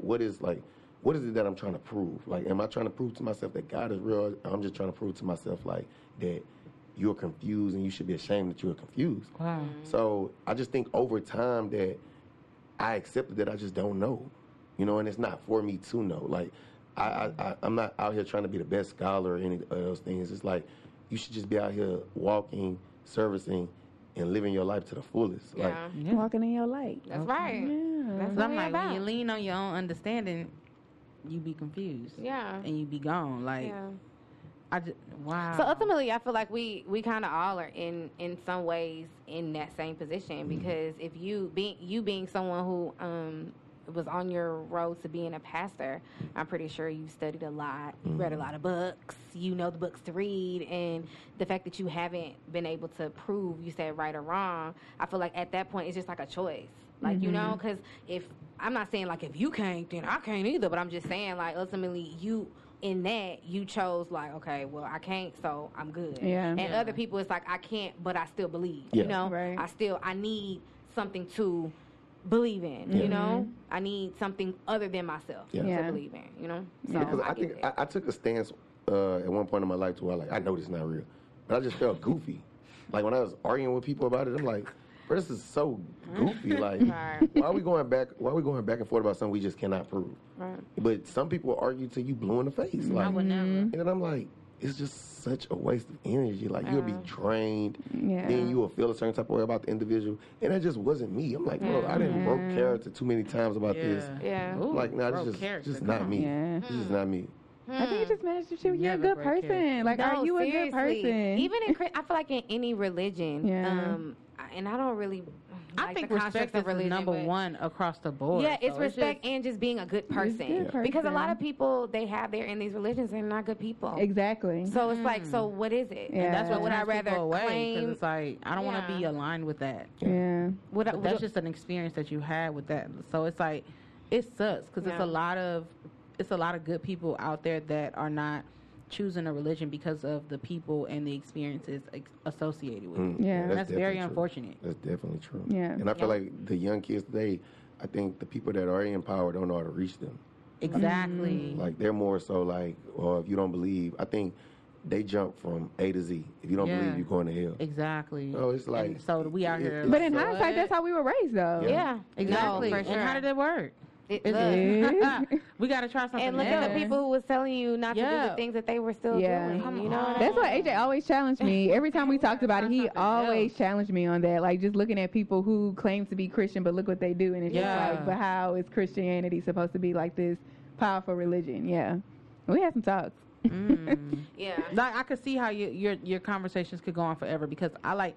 What is, what is it that I'm trying to prove? Like, am I trying to prove to myself that God is real? Or I'm just trying to prove to myself, like, that you're confused and you should be ashamed that you're confused. Wow. So I just think over time that I accepted that I just don't know, you know, and it's not for me to know. Like, I'm not out here trying to be the best scholar or any of those things. It's like, you should just be out here walking, servicing, and living your life to the fullest. Like, walking in your light. That's right. Yeah. That's I'm what like, about. when you lean on your own understanding, you be confused. Yeah. And you be gone. Like, wow. So ultimately, I feel like we kind of all are in some ways in that same position, because if you being someone who was on your road to being a pastor, I'm pretty sure you studied a lot, you read a lot of books, you know the books to read, and the fact that you haven't been able to prove you said right or wrong, I feel like at that point it's just like a choice. Like, you know, because if, I'm not saying like if you can't, then I can't either, but I'm just saying like ultimately you, in that, you chose like, okay, well, I can't, so I'm good. Yeah. And other people, it's like, I can't, but I still believe, Yeah. you know? Right. I need something to believe in, you know? I need something other than myself to believe in, you know? So because I think I took a stance at one point in my life to where, like, I know this is not real, but I just felt goofy. Like, when I was arguing with people about it, I'm like, bro, this is so goofy. Like, why are we going back and forth about something we just cannot prove? Right. But some people argue till you blue in the face. Like, I would never. and then I'm like, it's just such a waste of energy. Like, you'll be drained, then you will feel a certain type of way about the individual, and that just wasn't me. I'm like, bro, I didn't broke character too many times about this. Yeah. Ooh, Like, nah, broke this is character. just not me. Yeah. This is not me. I think it just matters if you're a Never good break person. character. Like, are you a good person? Even in, I feel like in any religion, and I don't really I like think the respect construct is of religion, number but- one across the board. Yeah, it's So respect and just being a good person. good Because a lot person. of people, they have there in these religions, they're not good people. Exactly. So it's like, so what is it? Yeah. And that's what would I turns rather people away, claim? because it's like, I don't want to be aligned with that. Yeah. But that's just an experience that you had with that. So it's like, it sucks because it's a lot of good people out there that are not choosing a religion because of the people and the experiences associated with it. Yeah. That's very definitely true. unfortunate. That's definitely true. Yeah. And I feel like the young kids today, I think the people that are in power don't know how to reach them. Exactly. Like, they're more so like, well, if you don't believe, I think they jump from A to Z. If you don't believe, you're going to hell. Exactly. No, it's like, And so we out here. But in like, hindsight, that's how we were raised, though. Yeah, exactly. No, for sure. And how did it work? It look. We got to try something And look else. at the people who was telling you not to do Yeah. the things that they were still Yeah. doing. Come You know, on. what I That's mean? why AJ always challenged me. Every time we talked about it, he Something always else. challenged me on that. Like, just looking at people who claim to be Christian, but look what they do. And it's just like, but how is Christianity supposed to be like this powerful religion? Yeah. We had some talks. Yeah. Like, I could see how your conversations could go on forever, because I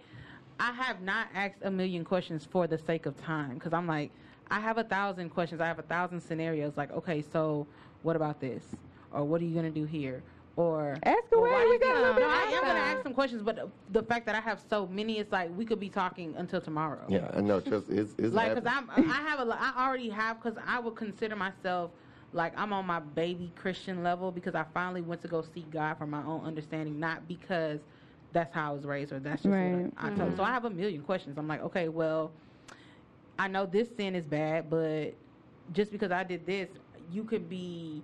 have not asked a million questions for the sake of time, because I'm like, I have 1,000 questions. I have 1,000 scenarios. Like, okay, so what about this? Or what are you going to do here? Or Ask away. We got a little bit. I am going to ask some questions, but the fact that I have so many, it's like we could be talking until tomorrow. yeah, I know. Trust, it's Like, because I already have, because I would consider myself like I'm on my baby Christian level, because I finally went to go seek God for my own understanding, not because that's how I was raised or that's just Right. what I told. So I have a million questions. I'm like, okay, well, I know this sin is bad, but just because I did this, you could be.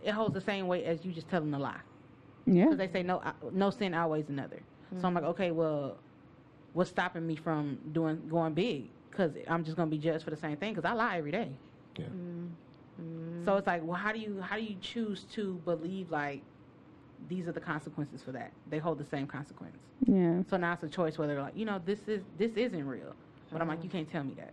It holds the same weight as you just telling a lie. Yeah. Because they say no sin outweighs another. So I'm like, okay, well, what's stopping me from going big? Because I'm just gonna be judged for the same thing. Because I lie every day. Yeah. So it's like, well, how do you choose to believe like these are the consequences for that? They hold the same consequence. Yeah. So now it's a choice whether like, this isn't real. But I'm like, you can't tell me that.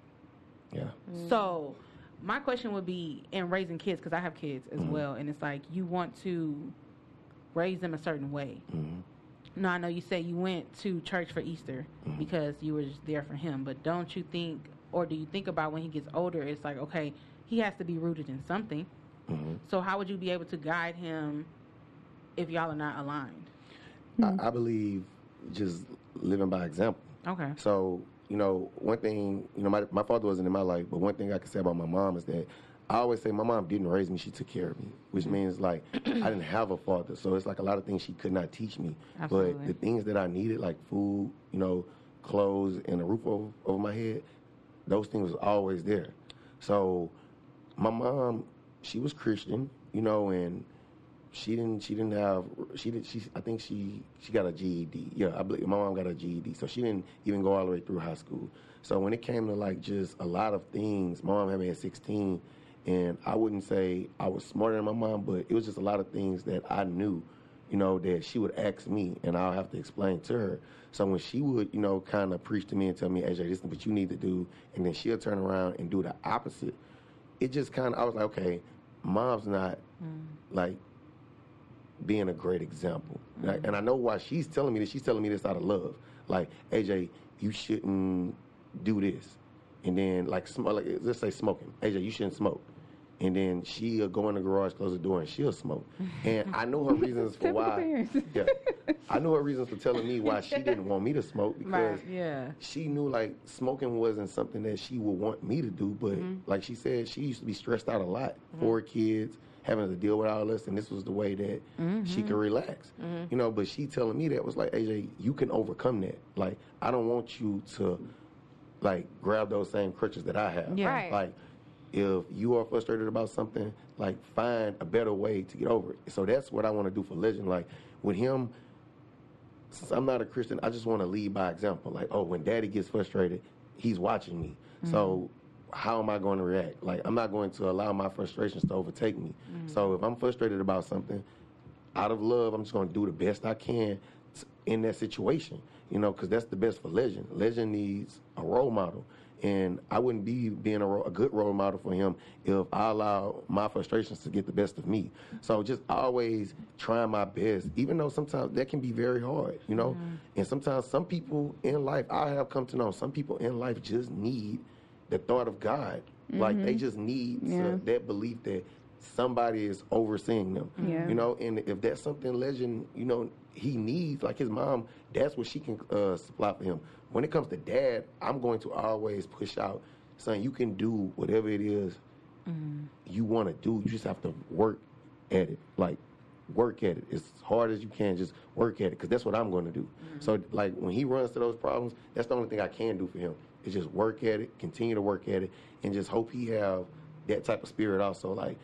Yeah. So my question would be, in raising kids, because I have kids as well, and it's like you want to raise them a certain way. No, I know you say you went to church for Easter because you were just there for him, but don't you think, or do you think about when he gets older, it's like, okay, he has to be rooted in something. So how would you be able to guide him if y'all are not aligned? I believe just living by example. Okay. So, one thing, my father wasn't in my life, but one thing I can say about my mom is that I always say my mom didn't raise me, she took care of me, which means like I didn't have a father. So it's like a lot of things she could not teach me. Absolutely. But the things that I needed, like food, clothes, and a roof over my head, those things was always there. So my mom, she was Christian, you know, and she I think she got a GED. Yeah, I believe my mom got a GED, so she didn't even go all the way through high school. So when it came to like just a lot of things, my mom had me at 16, and I wouldn't say I was smarter than my mom, but it was just a lot of things that I knew, you know, that she would ask me, and I'll have to explain to her. So when she would, you know, kind of preach to me and tell me, AJ, this is what you need to do, and then she'll turn around and do the opposite, it just kind of, I was like, okay, mom's not, like, being a great example. Like, and I know why she's telling me this. She's telling me this out of love. Like, AJ, you shouldn't do this. And then, like let's say smoking. AJ, you shouldn't smoke. And then she'll go in the garage, close the door, and she'll smoke. And I know her reasons for why. Yeah, I know her reasons for telling me why she didn't want me to smoke, because she knew like smoking wasn't something that she would want me to do. But like she said, she used to be stressed out a lot. 4 kids, having to deal with all this, and this was the way that she could relax. You know, but she telling me that was like, AJ, you can overcome that. Like, I don't want you to like grab those same crutches that I have. Yeah. Right. Like, if you are frustrated about something, like, find a better way to get over it. So that's what I want to do for Legend. Like, with him, since I'm not a Christian, I just want to lead by example. Like, oh, when Daddy gets frustrated, he's watching me. So how am I going to react? Like, I'm not going to allow my frustrations to overtake me. So if I'm frustrated about something, out of love, I'm just going to do the best I can in that situation, you know, because that's the best for Legend. Legend needs a role model. And I wouldn't be being a good role model for him if I allow my frustrations to get the best of me. So just always trying my best, even though sometimes that can be very hard, you know. And sometimes some people in life, I have come to know, some people in life just need the thought of God. Like, they just need that belief that somebody is overseeing them, you know. And if that's something Legend, you know, he needs, like his mom, that's what she can supply for him. When it comes to Dad, I'm going to always push out, son, you can do whatever it is you want to do. You just have to work at it. Like, work at it as hard as you can. Just work at it, because that's what I'm going to do. So, like, when he runs to those problems, that's the only thing I can do for him, is just work at it, continue to work at it, and just hope he have that type of spirit also. Like,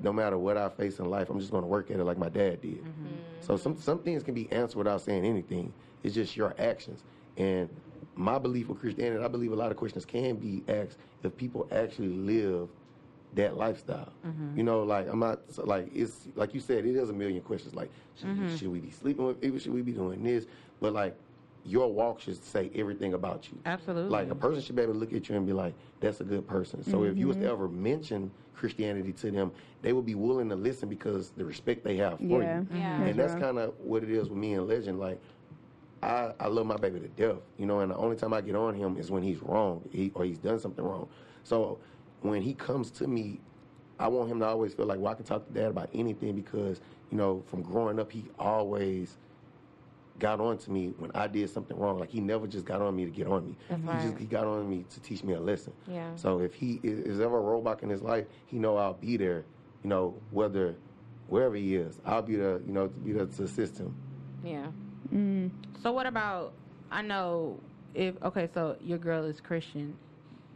no matter what I face in life, I'm just going to work at it like my dad did. So some things can be answered without saying anything. It's just your actions. And my belief with Christianity, I believe a lot of questions can be asked if people actually live that lifestyle. You know, like, I'm not, like, it's, like you said, it is a million questions. Like, should we be sleeping with people? Should we be doing this? But, like, your walk should say everything about you. Absolutely. Like, a person should be able to look at you and be like, that's a good person. So if you was to ever mention Christianity to them, they would be willing to listen because the respect they have for you. And that's kind of what it is with me and Legend. Like, I love my baby to death, you know, and the only time I get on him is when he's wrong or he's done something wrong. So when he comes to me, I want him to always feel like, well, I can talk to Dad about anything, because, you know, from growing up, he always got on to me when I did something wrong. Like, he never just got on me to get on me. He got on me to teach me a lesson. So if he is ever a roadblock in his life, he know I'll be there, you know, wherever he is, I'll be there, you know, to be there to assist him. So what about, I know, so your girl is Christian.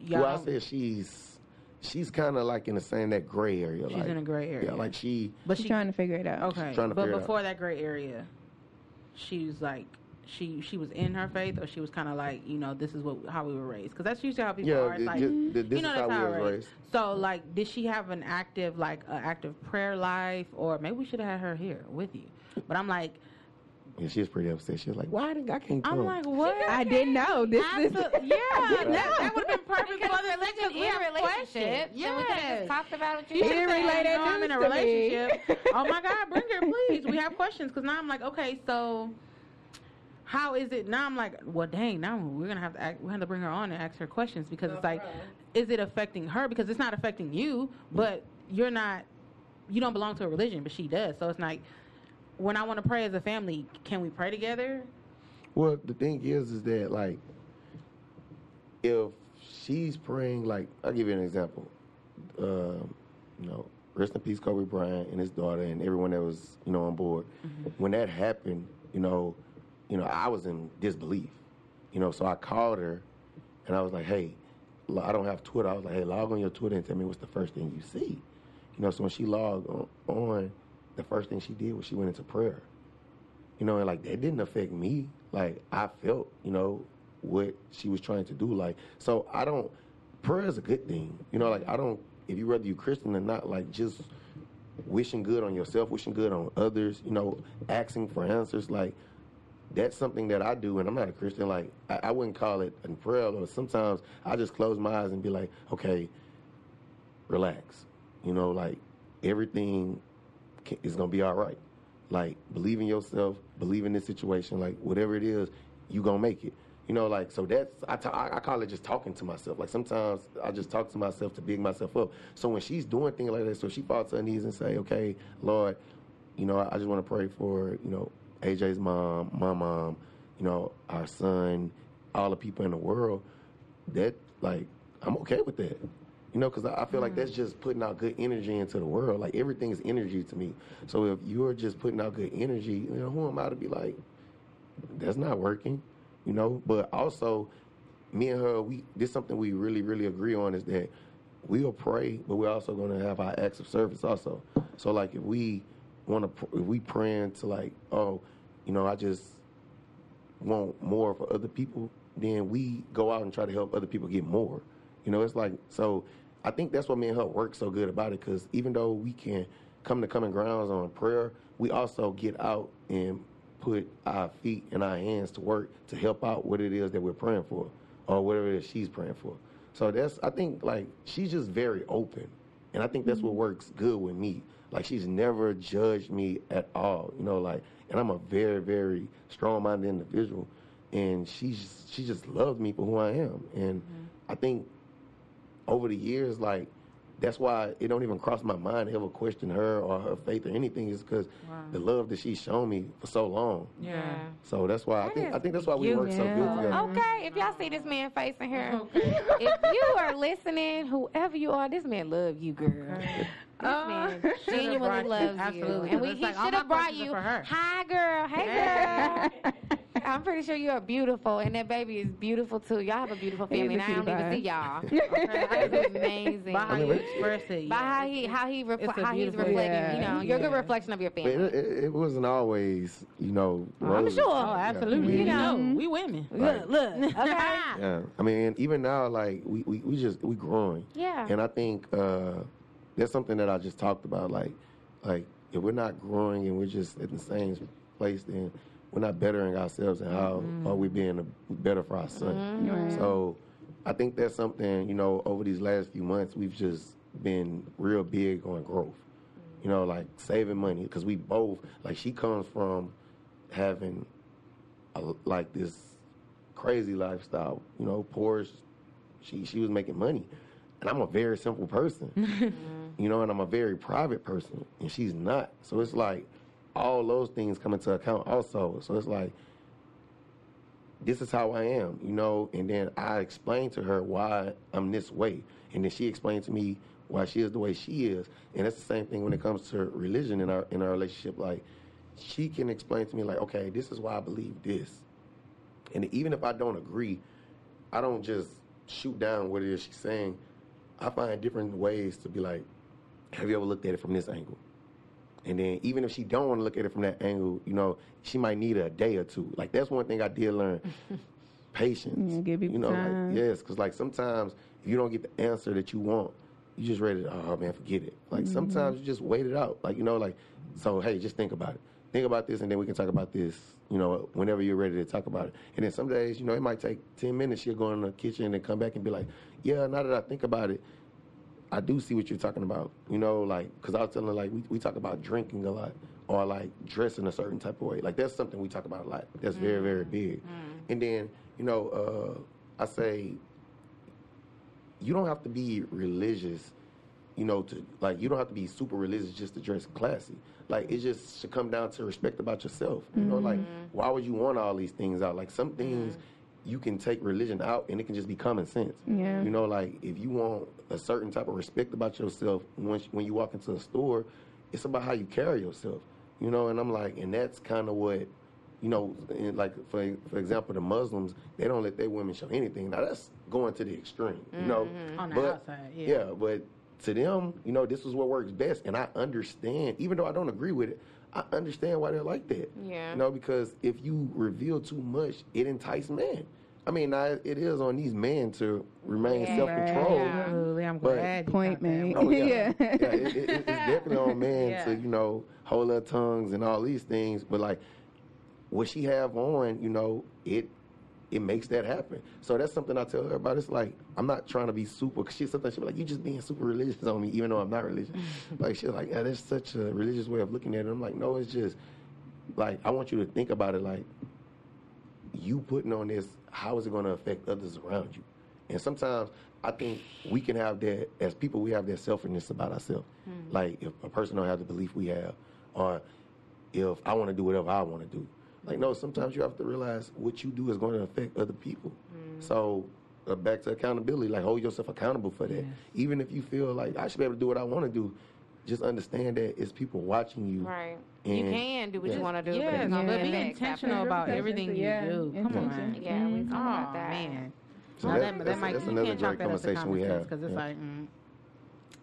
Well, I said she's kind of like in the same, that gray area. She's in a gray area. Yeah, like But she's trying to figure it out. Okay. But before that gray area, she was like, she was in her faith, or she was kind of like, you know, this is how we were raised, because that's usually how people are. It's like, this is how we were raised. So, like, did she have an active prayer life? Or maybe we should have had her here with you. But I'm like, and she was pretty upset. She was like, "Why I can't come?" I'm like, "What? I didn't know this." That would have been perfect for the relationship. We have questions. Yeah, we could have just talked about it. You should relate it. I'm in a relationship. Oh my God, bring her, please. We have questions, because now I'm like, okay, so how is it? Now I'm like, well, dang, now we're gonna have to bring her on and ask her questions, because it's like, is it affecting her? Because it's not affecting you, but you don't belong to a religion, but she does. So it's like, when I want to pray as a family, can we pray together? Well, the thing is that, like, if she's praying, like, I'll give you an example. You know, rest in peace, Kobe Bryant and his daughter and everyone that was, you know, on board. When that happened, you know, I was in disbelief. You know, so I called her and I was like, hey, I don't have Twitter. I was like, hey, log on your Twitter and tell me what's the first thing you see. You know, so when she logged on, the first thing she did was she went into prayer. You know, and like that didn't affect me. Like I felt, you know, what she was trying to do. Like, so prayer is a good thing. You know, like if you whether you Christian or not, like just wishing good on yourself, wishing good on others, you know, asking for answers, like that's something that I do, and I'm not a Christian. Like I wouldn't call it a prayer, or sometimes I just close my eyes and be like, okay, relax. You know, like everything is gonna be all right. Like believe in yourself, believe in this situation, like whatever it is, you gonna make it. You know, like, so that's, I call it just talking to myself. Like, sometimes I just talk to myself to big myself up. So when she's doing things like that, so she falls to her knees and say, okay, Lord, you know, I just want to pray for, you know, AJ's mom, my mom, you know, our son, all the people in the world, that, like, I'm okay with that. You know, because I feel like that's just putting out good energy into the world. Like, everything is energy to me. So if you're just putting out good energy, you know, who am I to be like, that's not working? You know, but also, me and her, this is something we really, really agree on is that we'll pray, but we're also going to have our acts of service also. So, like, if we praying to, like, oh, you know, I just want more for other people, then we go out and try to help other people get more. You know, it's like, so I think that's what me and her work so good about it, because even though we can come to common grounds on prayer, we also get out and put our feet and our hands to work to help out what it is that we're praying for, or whatever it is she's praying for. So I think, like, she's just very open. And I think that's what works good with me. Like, she's never judged me at all, you know, like, and I'm a very, very strong-minded individual. And she just loves me for who I am. And I think over the years, like, that's why it don't even cross my mind to ever question her or her faith or anything, is because the love that she's shown me for so long. Yeah. So that's why I think that's why we work so good together. Okay, if y'all see this man facing her, if you are listening, whoever you are, this man loves you, girl. This man genuinely loves you. And he should have brought you. Hi, girl. Hey, girl. I'm pretty sure you are beautiful, and that baby is beautiful too. Y'all have a beautiful family, and I don't even see y'all. Okay, that's amazing. By how you express it, by how he's reflecting. Yeah. You know, you're a good reflection of your family. But it wasn't always, you know. I'm sure. Oh, absolutely. You know, we women. Look. Okay. Yeah. I mean, even now, like we growing. Yeah. And I think that's something that I just talked about. Like if we're not growing and we're just at the same place, then we're not bettering ourselves, and how are we being better for our son. So I think that's something, you know, over these last few months, we've just been real big on growth. You know, like saving money, because we both, like, she comes from having like this crazy lifestyle, you know, Porsche. She was making money, and I'm a very simple person, you know, and I'm a very private person, and she's not. So it's like, all those things come into account also. So it's like, this is how I am, you know, and then I explained to her why I'm this way. And then she explained to me why she is the way she is. And it's the same thing when it comes to religion in our relationship. Like, she can explain to me, like, okay, this is why I believe this. And even if I don't agree, I don't just shoot down what it is she's saying. I find different ways to be like, have you ever looked at it from this angle? And then even if she don't want to look at it from that angle, you know, she might need a day or two. Like, that's one thing I did learn. Patience. Yeah, give people you know, time. Like, yes, because, like, sometimes if you don't get the answer that you want, you just ready to, oh, man, forget it. Like, sometimes you just wait it out. Like, you know, like, so, hey, just think about it. Think about this, and then we can talk about this, you know, whenever you're ready to talk about it. And then some days, you know, it might take 10 minutes. She'll go in the kitchen and come back and be like, yeah, now that I think about it, I do see what you're talking about, you know, like, because I was telling her, like, we talk about drinking a lot, or, like, dressing a certain type of way. Like, that's something we talk about a lot. That's very, very big. And then, you know, I say, you don't have to be religious, you know, to, like, you don't have to be super religious just to dress classy. Like, it just should come down to respect about yourself. You know, like, why would you want all these things out? Like, some things you can take religion out and it can just be common sense. Yeah. You know, like, if you want a certain type of respect about yourself when you walk into a store, it's about how you carry yourself. You know, and I'm like, and that's kind of what you know, like for example, the Muslims, they don't let their women show anything. Now that's going to the extreme, you know. On the outside, yeah, but to them, you know, this is what works best, and I understand, even though I don't agree with it. I understand why they're like that. Yeah. You know, because if you reveal too much, it entices men. I mean, now it is on these men to remain self-controlled. Absolutely, I'm glad you Point, got that man. one. Oh, yeah. Yeah. It's definitely on men to, you know, hold their tongues and all these things. But, like, what she have on, you know, it makes that happen. So that's something I tell her about. It's like, I'm not trying to be super, because sometimes she'll be like, you just being super religious on me, even though I'm not religious. Like, she's like, yeah, that's such a religious way of looking at it. I'm like, no, it's just, like, I want you to think about it like, you putting on this, how is it going to affect others around you? And sometimes I think we can have that, as people, we have that selfishness about ourselves. Like, if a person don't have the belief we have, or if I want to do whatever I want to do. Like, no, sometimes you have to realize what you do is going to affect other people. So, back to accountability, like, hold yourself accountable for that. Yes. Even if you feel like, I should be able to do what I want to do, just understand that it's people watching you. Right. And You can do what you want to do, but Yeah, it's going to but be be effects intentional after. about everything you Yeah, do. Come intention. on. Yeah, we talk about Oh, that. man. So Now that's that might, you another can't chalk great that up to conversation we common sense have. because it's Yeah. like,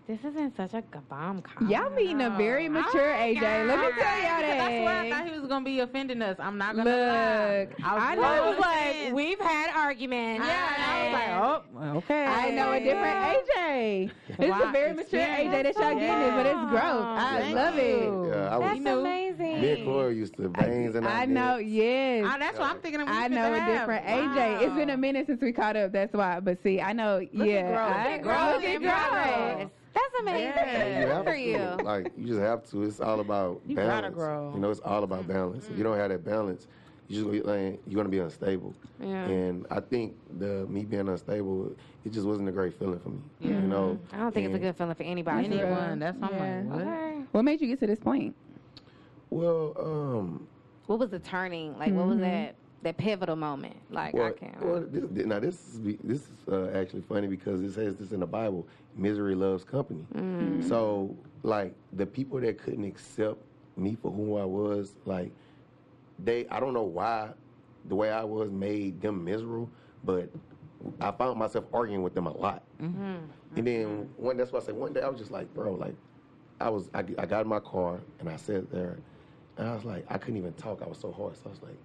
This isn't such a bomb comment. Y'all meeting a very mature AJ. Let me tell y'all that. That's why I thought he was gonna be offending us. I'm not gonna lie. Look, I was like, we've had arguments. Yeah, and I was like, oh, okay. I know a different AJ. This is a very mature AJ that y'all getting it, but it's growth. I Thank love you. it. Yeah, I was, That's amazing. me and Chloe used to veins and I know, yes. That's why I'm thinking of I know a different AJ. It's been a minute since we caught up. That's why. But see, I know, at growth. Look at growth. That's amazing. Yeah. You Good have for to. you. Like, you just have to. It's all about You balance. gotta grow. You know, it's all about balance. If you don't have that balance, you just like, you're gonna be unstable. Yeah. And I think me being unstable, it just wasn't a great feeling for me. You know, I don't think it's a good feeling for anybody. Anyone. That's what I'm like, what? Okay. What made you get to this point? Well, What was the turning? Like, what was that pivotal moment? Like, I can't. Well, this is actually funny because it says this in the Bible: misery loves company. So, like, the people that couldn't accept me for who I was, like, I don't know why the way I was made them miserable, but I found myself arguing with them a lot. And then that's why I say one day I was just like, bro, like, I got in my car and I sat there and I was like, I couldn't even talk. I was so hoarse. I was like,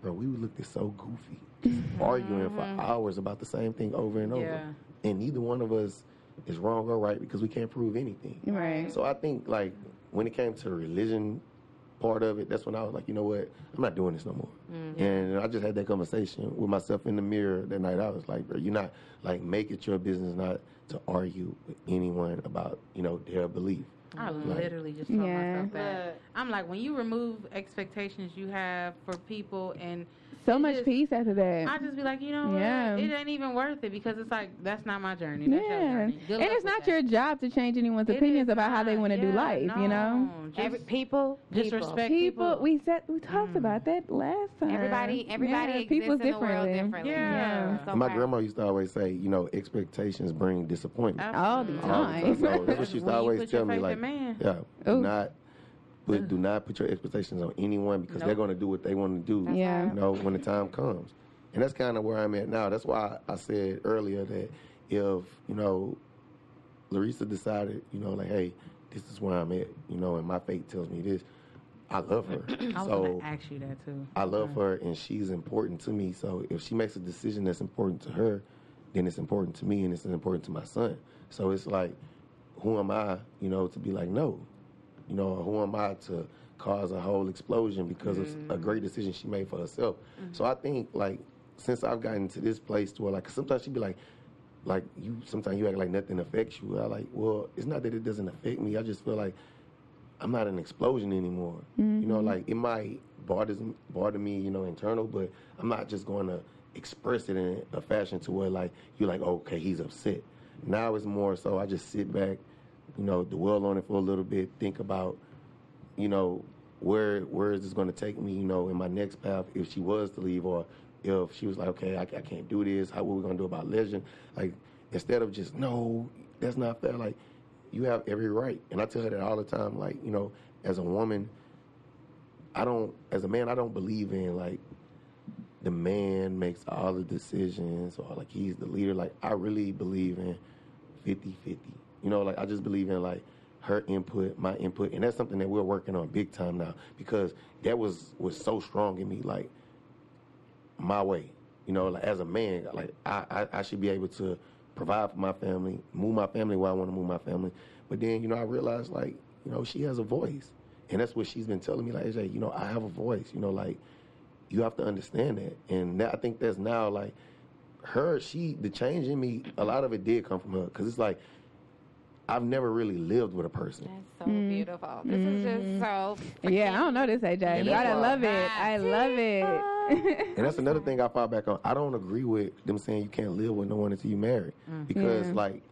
bro, we looked at so goofy, just arguing for hours about the same thing over and over. Yeah. And neither one of us is wrong or right because we can't prove anything. Right. So I think, like, when it came to the religion part of it, that's when I was like, you know what, I'm not doing this no more. And I just had that conversation with myself in the mirror that night. I was like, bro, you're not, like, make it your business not to argue with anyone about, you know, their belief. I literally just told Yeah. myself that. I'm like, when you remove expectations you have for people and So it much just- peace after that. I just be like, you know Yeah. what? It ain't even worth it because it's like, that's not my journey. That's your Yeah. journey. Good And luck it's with not that. your job to change anyone's It opinions is about how they not. want to do Yeah, life, you know? no. Every Just people, respect People, we talked about that last time. Everybody Yeah, exists people's in the world differently. differently. Yeah. So My right. grandma used to always say, you know, expectations bring disappointment. All the Absolutely. time. So that's what she used to When you always put tell your me, faith like, in man. yeah, Ooh. do not put your expectations on anyone because Nope. they're going to do what they want to do, Yeah. you know, when the time comes. And that's kind of where I'm at now. That's why I said earlier that if, you know, Larissa decided, you know, like, hey, this is where I'm at, you know, and my fate tells me this, I love her. I was So going to ask you that too. I love her and she's important to me. So if she makes a decision that's important to her, then it's important to me and it's important to my son. So it's like, who am I, you know, to be like, no, you know, who am I to cause a whole explosion because of a great decision she made for herself. So I think, like, since I've gotten to this place to where, like, sometimes she'd be like sometimes you act like nothing affects you. I like, well, it's not that it doesn't affect me. I just feel like I'm not an explosion anymore. You know, like, it might bother me, you know, internal, but I'm not just going to express it in a fashion to where, like, you're like, okay, he's upset. Now it's more so I just sit back, you know, dwell on it for a little bit, think about, you know, where is this going to take me, you know, in my next path if she was to leave, or if she was like, okay, I can't do this, what are we going to do about legend? Like, instead of just, no, that's not fair, like, you have every right. And I tell her that all the time, like, you know, as a woman, as a man, I don't believe in like the man makes all the decisions or like he's the leader. Like I really believe in 50-50. You know, like I just believe in like her input, my input, and that's something that we're working on big time now because that was so strong in me, like my way. You know, like as a man, like I should be able to provide for my family, move my family where I want to move my family. But then, you know, I realized like, you know, she has a voice. And that's what she's been telling me, like, AJ, you know, I have a voice, you know, like, you have to understand that. And that, I think that's now, like, the change in me, a lot of it did come from her. Because it's like, I've never really lived with a person. That's so beautiful. This is just so... Yeah, I don't know this, AJ. I love it. I love it. And that's another thing I fall back on. I don't agree with them saying you can't live with no one until you marry. Because, like,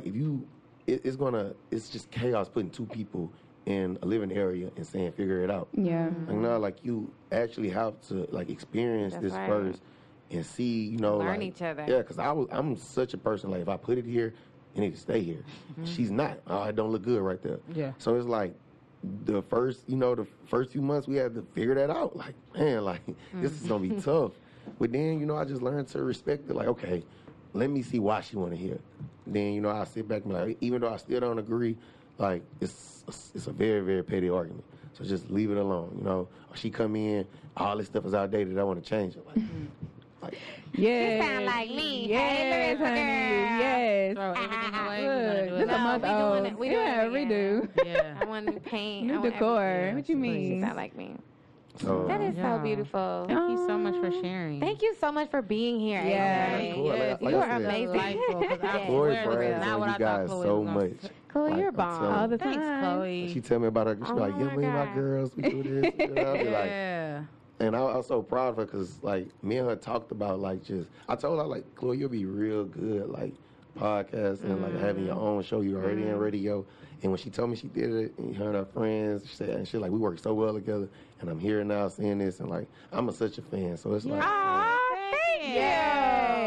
if you... It's just chaos putting two people in a living area and saying, figure it out. Yeah. Like, no, like, you actually have to, like, experience this first and see, you know, learn like, each other. Yeah, because I'm such a person, like, if I put it here, it needs to stay here. She's not. Oh, it don't look good right there. Yeah. So it's like, the first few months, we had to figure that out. Like, man, like, this is going to be tough. But then, you know, I just learned to respect it. Like, okay, let me see why she want to hear. Then, you know, I sit back and be like, even though I still don't agree, like, it's a very, very petty argument. So just leave it alone, you know. Or she come in, all this stuff is outdated, I want to change it. Like, yes. You sound like me. Yes, Hey, honey. girl. Yes. Throw everything away. Look, this a month we doing old. it. We doing Yeah, it we again. do. Yeah. I want new paint. New I want decor. everything. What you She mean? sound like me. so, That is so Yeah. beautiful. Thank you so much for sharing. Thank you so much for being here. Yeah. AJ. Cool. Like- Yes, like you I are said, amazing. Delightful, 'cause I Chloe swear this is brags not on what you I thought guys Chloe so was gonna much. say. Chloe, Like, you're I'm bomb. telling All you. the Thanks, time. Chloe. She tell me about her. She be like, Oh yeah, my me and my God. girls, we do this. You know, I be like, Yeah. and I was so proud of her because, like, me and her talked about, like, I told her, like, Chloe, you'll be real good, like, podcasting and, like, having your own show. You're already in radio. And when she told me she did it, and her and her friends, she said, and she like, we work so well together. And I'm here now seeing this. And, like, I'm such a fan. So it's like, Aw, thank you.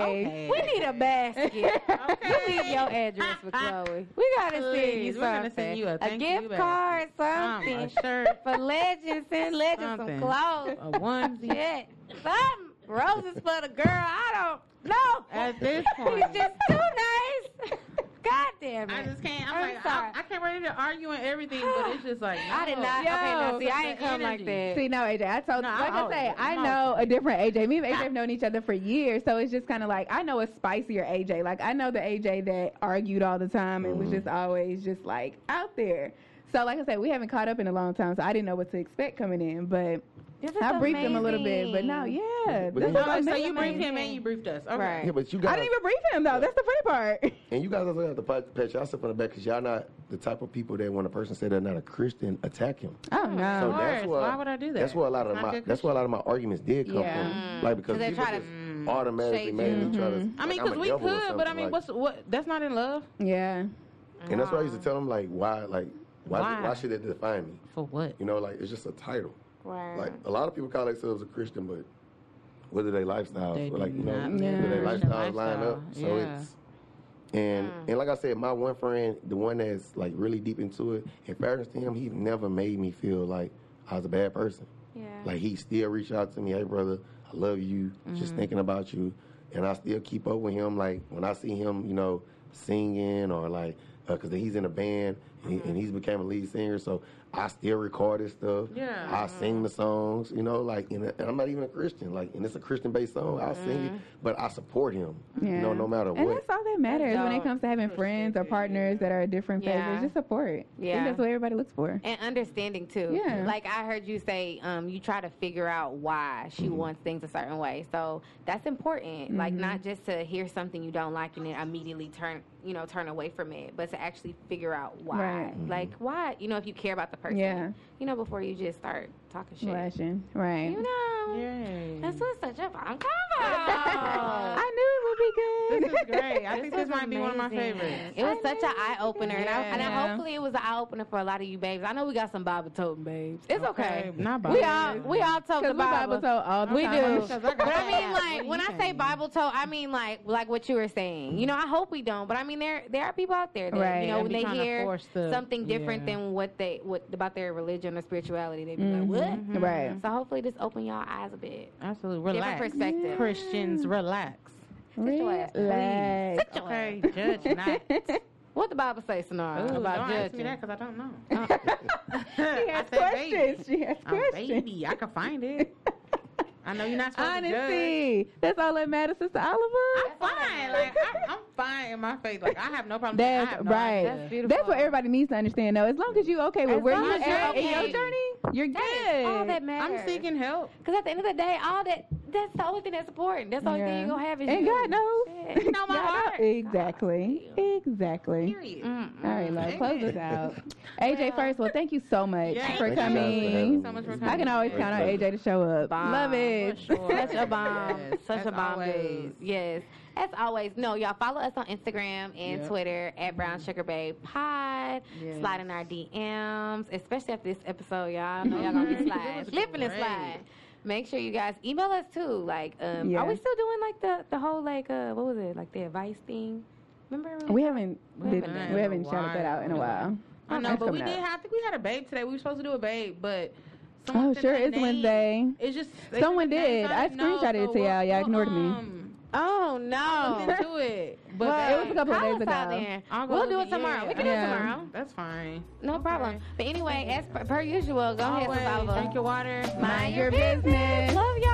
Okay. We need a basket. You leave your address with Chloe. We gotta send you Please, we're gonna something. send you a thank you gift basket. card, something. A shirt, For Legends, send Legends Something. some clothes. a onesie. Shit. Something. Roses for the girl. I don't know. At this point, He's just too nice. God damn it. I just can't. I'm I'm like, sorry. I can't ready to argue and everything, but it's just like, I did no. not. Yo, Okay, no, see, I ain't the come like energy. that. See, no, AJ, I told No, like I'm I say, out. I I'm know a different AJ. Me and AJ have known each other for years, so it's just kind of like I know a spicier AJ. Like I know the AJ that argued all the time and was just always just like out there. So like I said, we haven't caught up in a long time, so I didn't know what to expect coming in, but This is I briefed him a little bit. But amazing. no, yeah, But that's you- what I So meant. you briefed him and you briefed us. Okay. Right. yeah, but you I guys, didn't even brief him though. That's the funny part. and you guys also have to pat yourself on the back because y'all not the type of people that when a person say they're not a Christian, attack him. Oh So no. Of that's course. why. Why would I do that? That's where a lot of It's not my. good That's where a lot of my arguments did come Yeah. from. Like because they people try to, just automatically shade made you. me try to. I mean, like, I'm because a we devil or could, but I something, mean, like- what? That's not in love. Yeah. And that's why I used to tell them like why Why? should it define me? For what? You know, like it's just a title. Right. Like a lot of people call themselves a Christian, but what are their lifestyles? They Like do you know, not live do their a Christian lifestyles line up? lifestyle. So Yeah. it's and like I said, my one friend, the one that's like really deep into it, in fairness to him, he never made me feel like I was a bad person. Yeah. Like he still reached out to me, hey brother, I love you, just thinking about you, and I still keep up with him. Like when I see him, you know, singing or like because he's in a band and he's became a lead singer, so I still record his stuff. Yeah. I sing the songs, you know, like and I'm not even a Christian, like and it's a Christian-based song. I'll sing it, but I support him, you know, no matter And what. that's all that matters when it dope. comes to having friends or partners that are a different Yeah. favors. Just support. I Yeah. think that's what everybody looks for. And understanding too. Yeah. Like I heard you say, you try to figure out why she wants things a certain way. So that's important. Like not just to hear something you don't like and then immediately turn away from it, but to actually figure out why. Right. Like why, if you care about the person. Yeah. Before you just start talking shit. Flashing. Right. You know. Yay. This was such a fun convo. I knew it would be good. This is great. I think this might be one of my amazing. favorites. It was such an eye opener, and Yeah. hopefully it was an eye opener for a lot of you babes. I know we got some Bible toting babes. It's okay. Not We Bible. all tote the Because we Bible Bible. tote all the We time. do. But I mean, like, when I say Bible tote, I mean, like what you were saying. You know, I hope we don't. But I mean, there are people out there that, Right. you know, when They be they trying to hear force the- something different yeah. than what about their religion or spirituality, they be like, what? Right. So hopefully this open y'all eyes a bit. Absolutely. Relax. Different perspective. Christians, relax. Sit your ass, Relax. Sit your Okay, ass. judge not. What the Bible say, Sonara, Ooh, about don't ask me judging? that because I don't know. She I has said questions. She has I'm questions. baby. I can find it. I know you're not supposed to judge. Honesty. That's all that matters, Sister Oliver. I'm fine. Like I'm fine in my faith. Like I have no problem. I That's have no right. idea. That's beautiful. That's what everybody needs to understand, though. As long as you okay with As where long you as you're at in your okay. journey, you're That good. is all that matters. I'm seeking help. Because at the end of the day, that's the only thing that's important. That's the only thing you're going to have is And you. God knows. Yeah. You know my God heart. knows. Exactly. Exactly. Period. Mm-mm. All right, love. Close this out. AJ, first of all, thank you so much Yes. for Thank you guys for having coming. Thank you so much for coming. I can always count on AJ to show up. Bomb. Love it. For sure. Such a bomb. Yes, Such as a bomb always. dude. Yes. As always, no, y'all follow us on Instagram and Yep. Twitter at Brown Sugar Babe Pod. Yes. Slide in our DMs, especially after this episode, y'all. I know y'all gonna be sliding, slipping and great. sliding. Make sure you guys email us too. Like, Yeah. are we still doing like the whole like what was it, like the advice thing? Remember? We haven't We haven't shouted that out in a while. I know, That's but we coming did up. have. I think we had a babe today. We were supposed to do a babe, but Oh, someone sure, sent it's their name. Wednesday. It's just Someone they sent their did. name, I didn't know, screenshotted it so to y'all. Y'all we'll, ignored me. Oh Look no. into it. But Well, it was a couple of Call days us out ago. then. I'll go We'll do look it at- tomorrow. yeah, We can do yeah. it tomorrow. That's fine. No Okay. problem. But anyway, as per usual, go ahead, Always Sister Oliver. drink your water. Mind your business. Love y'all.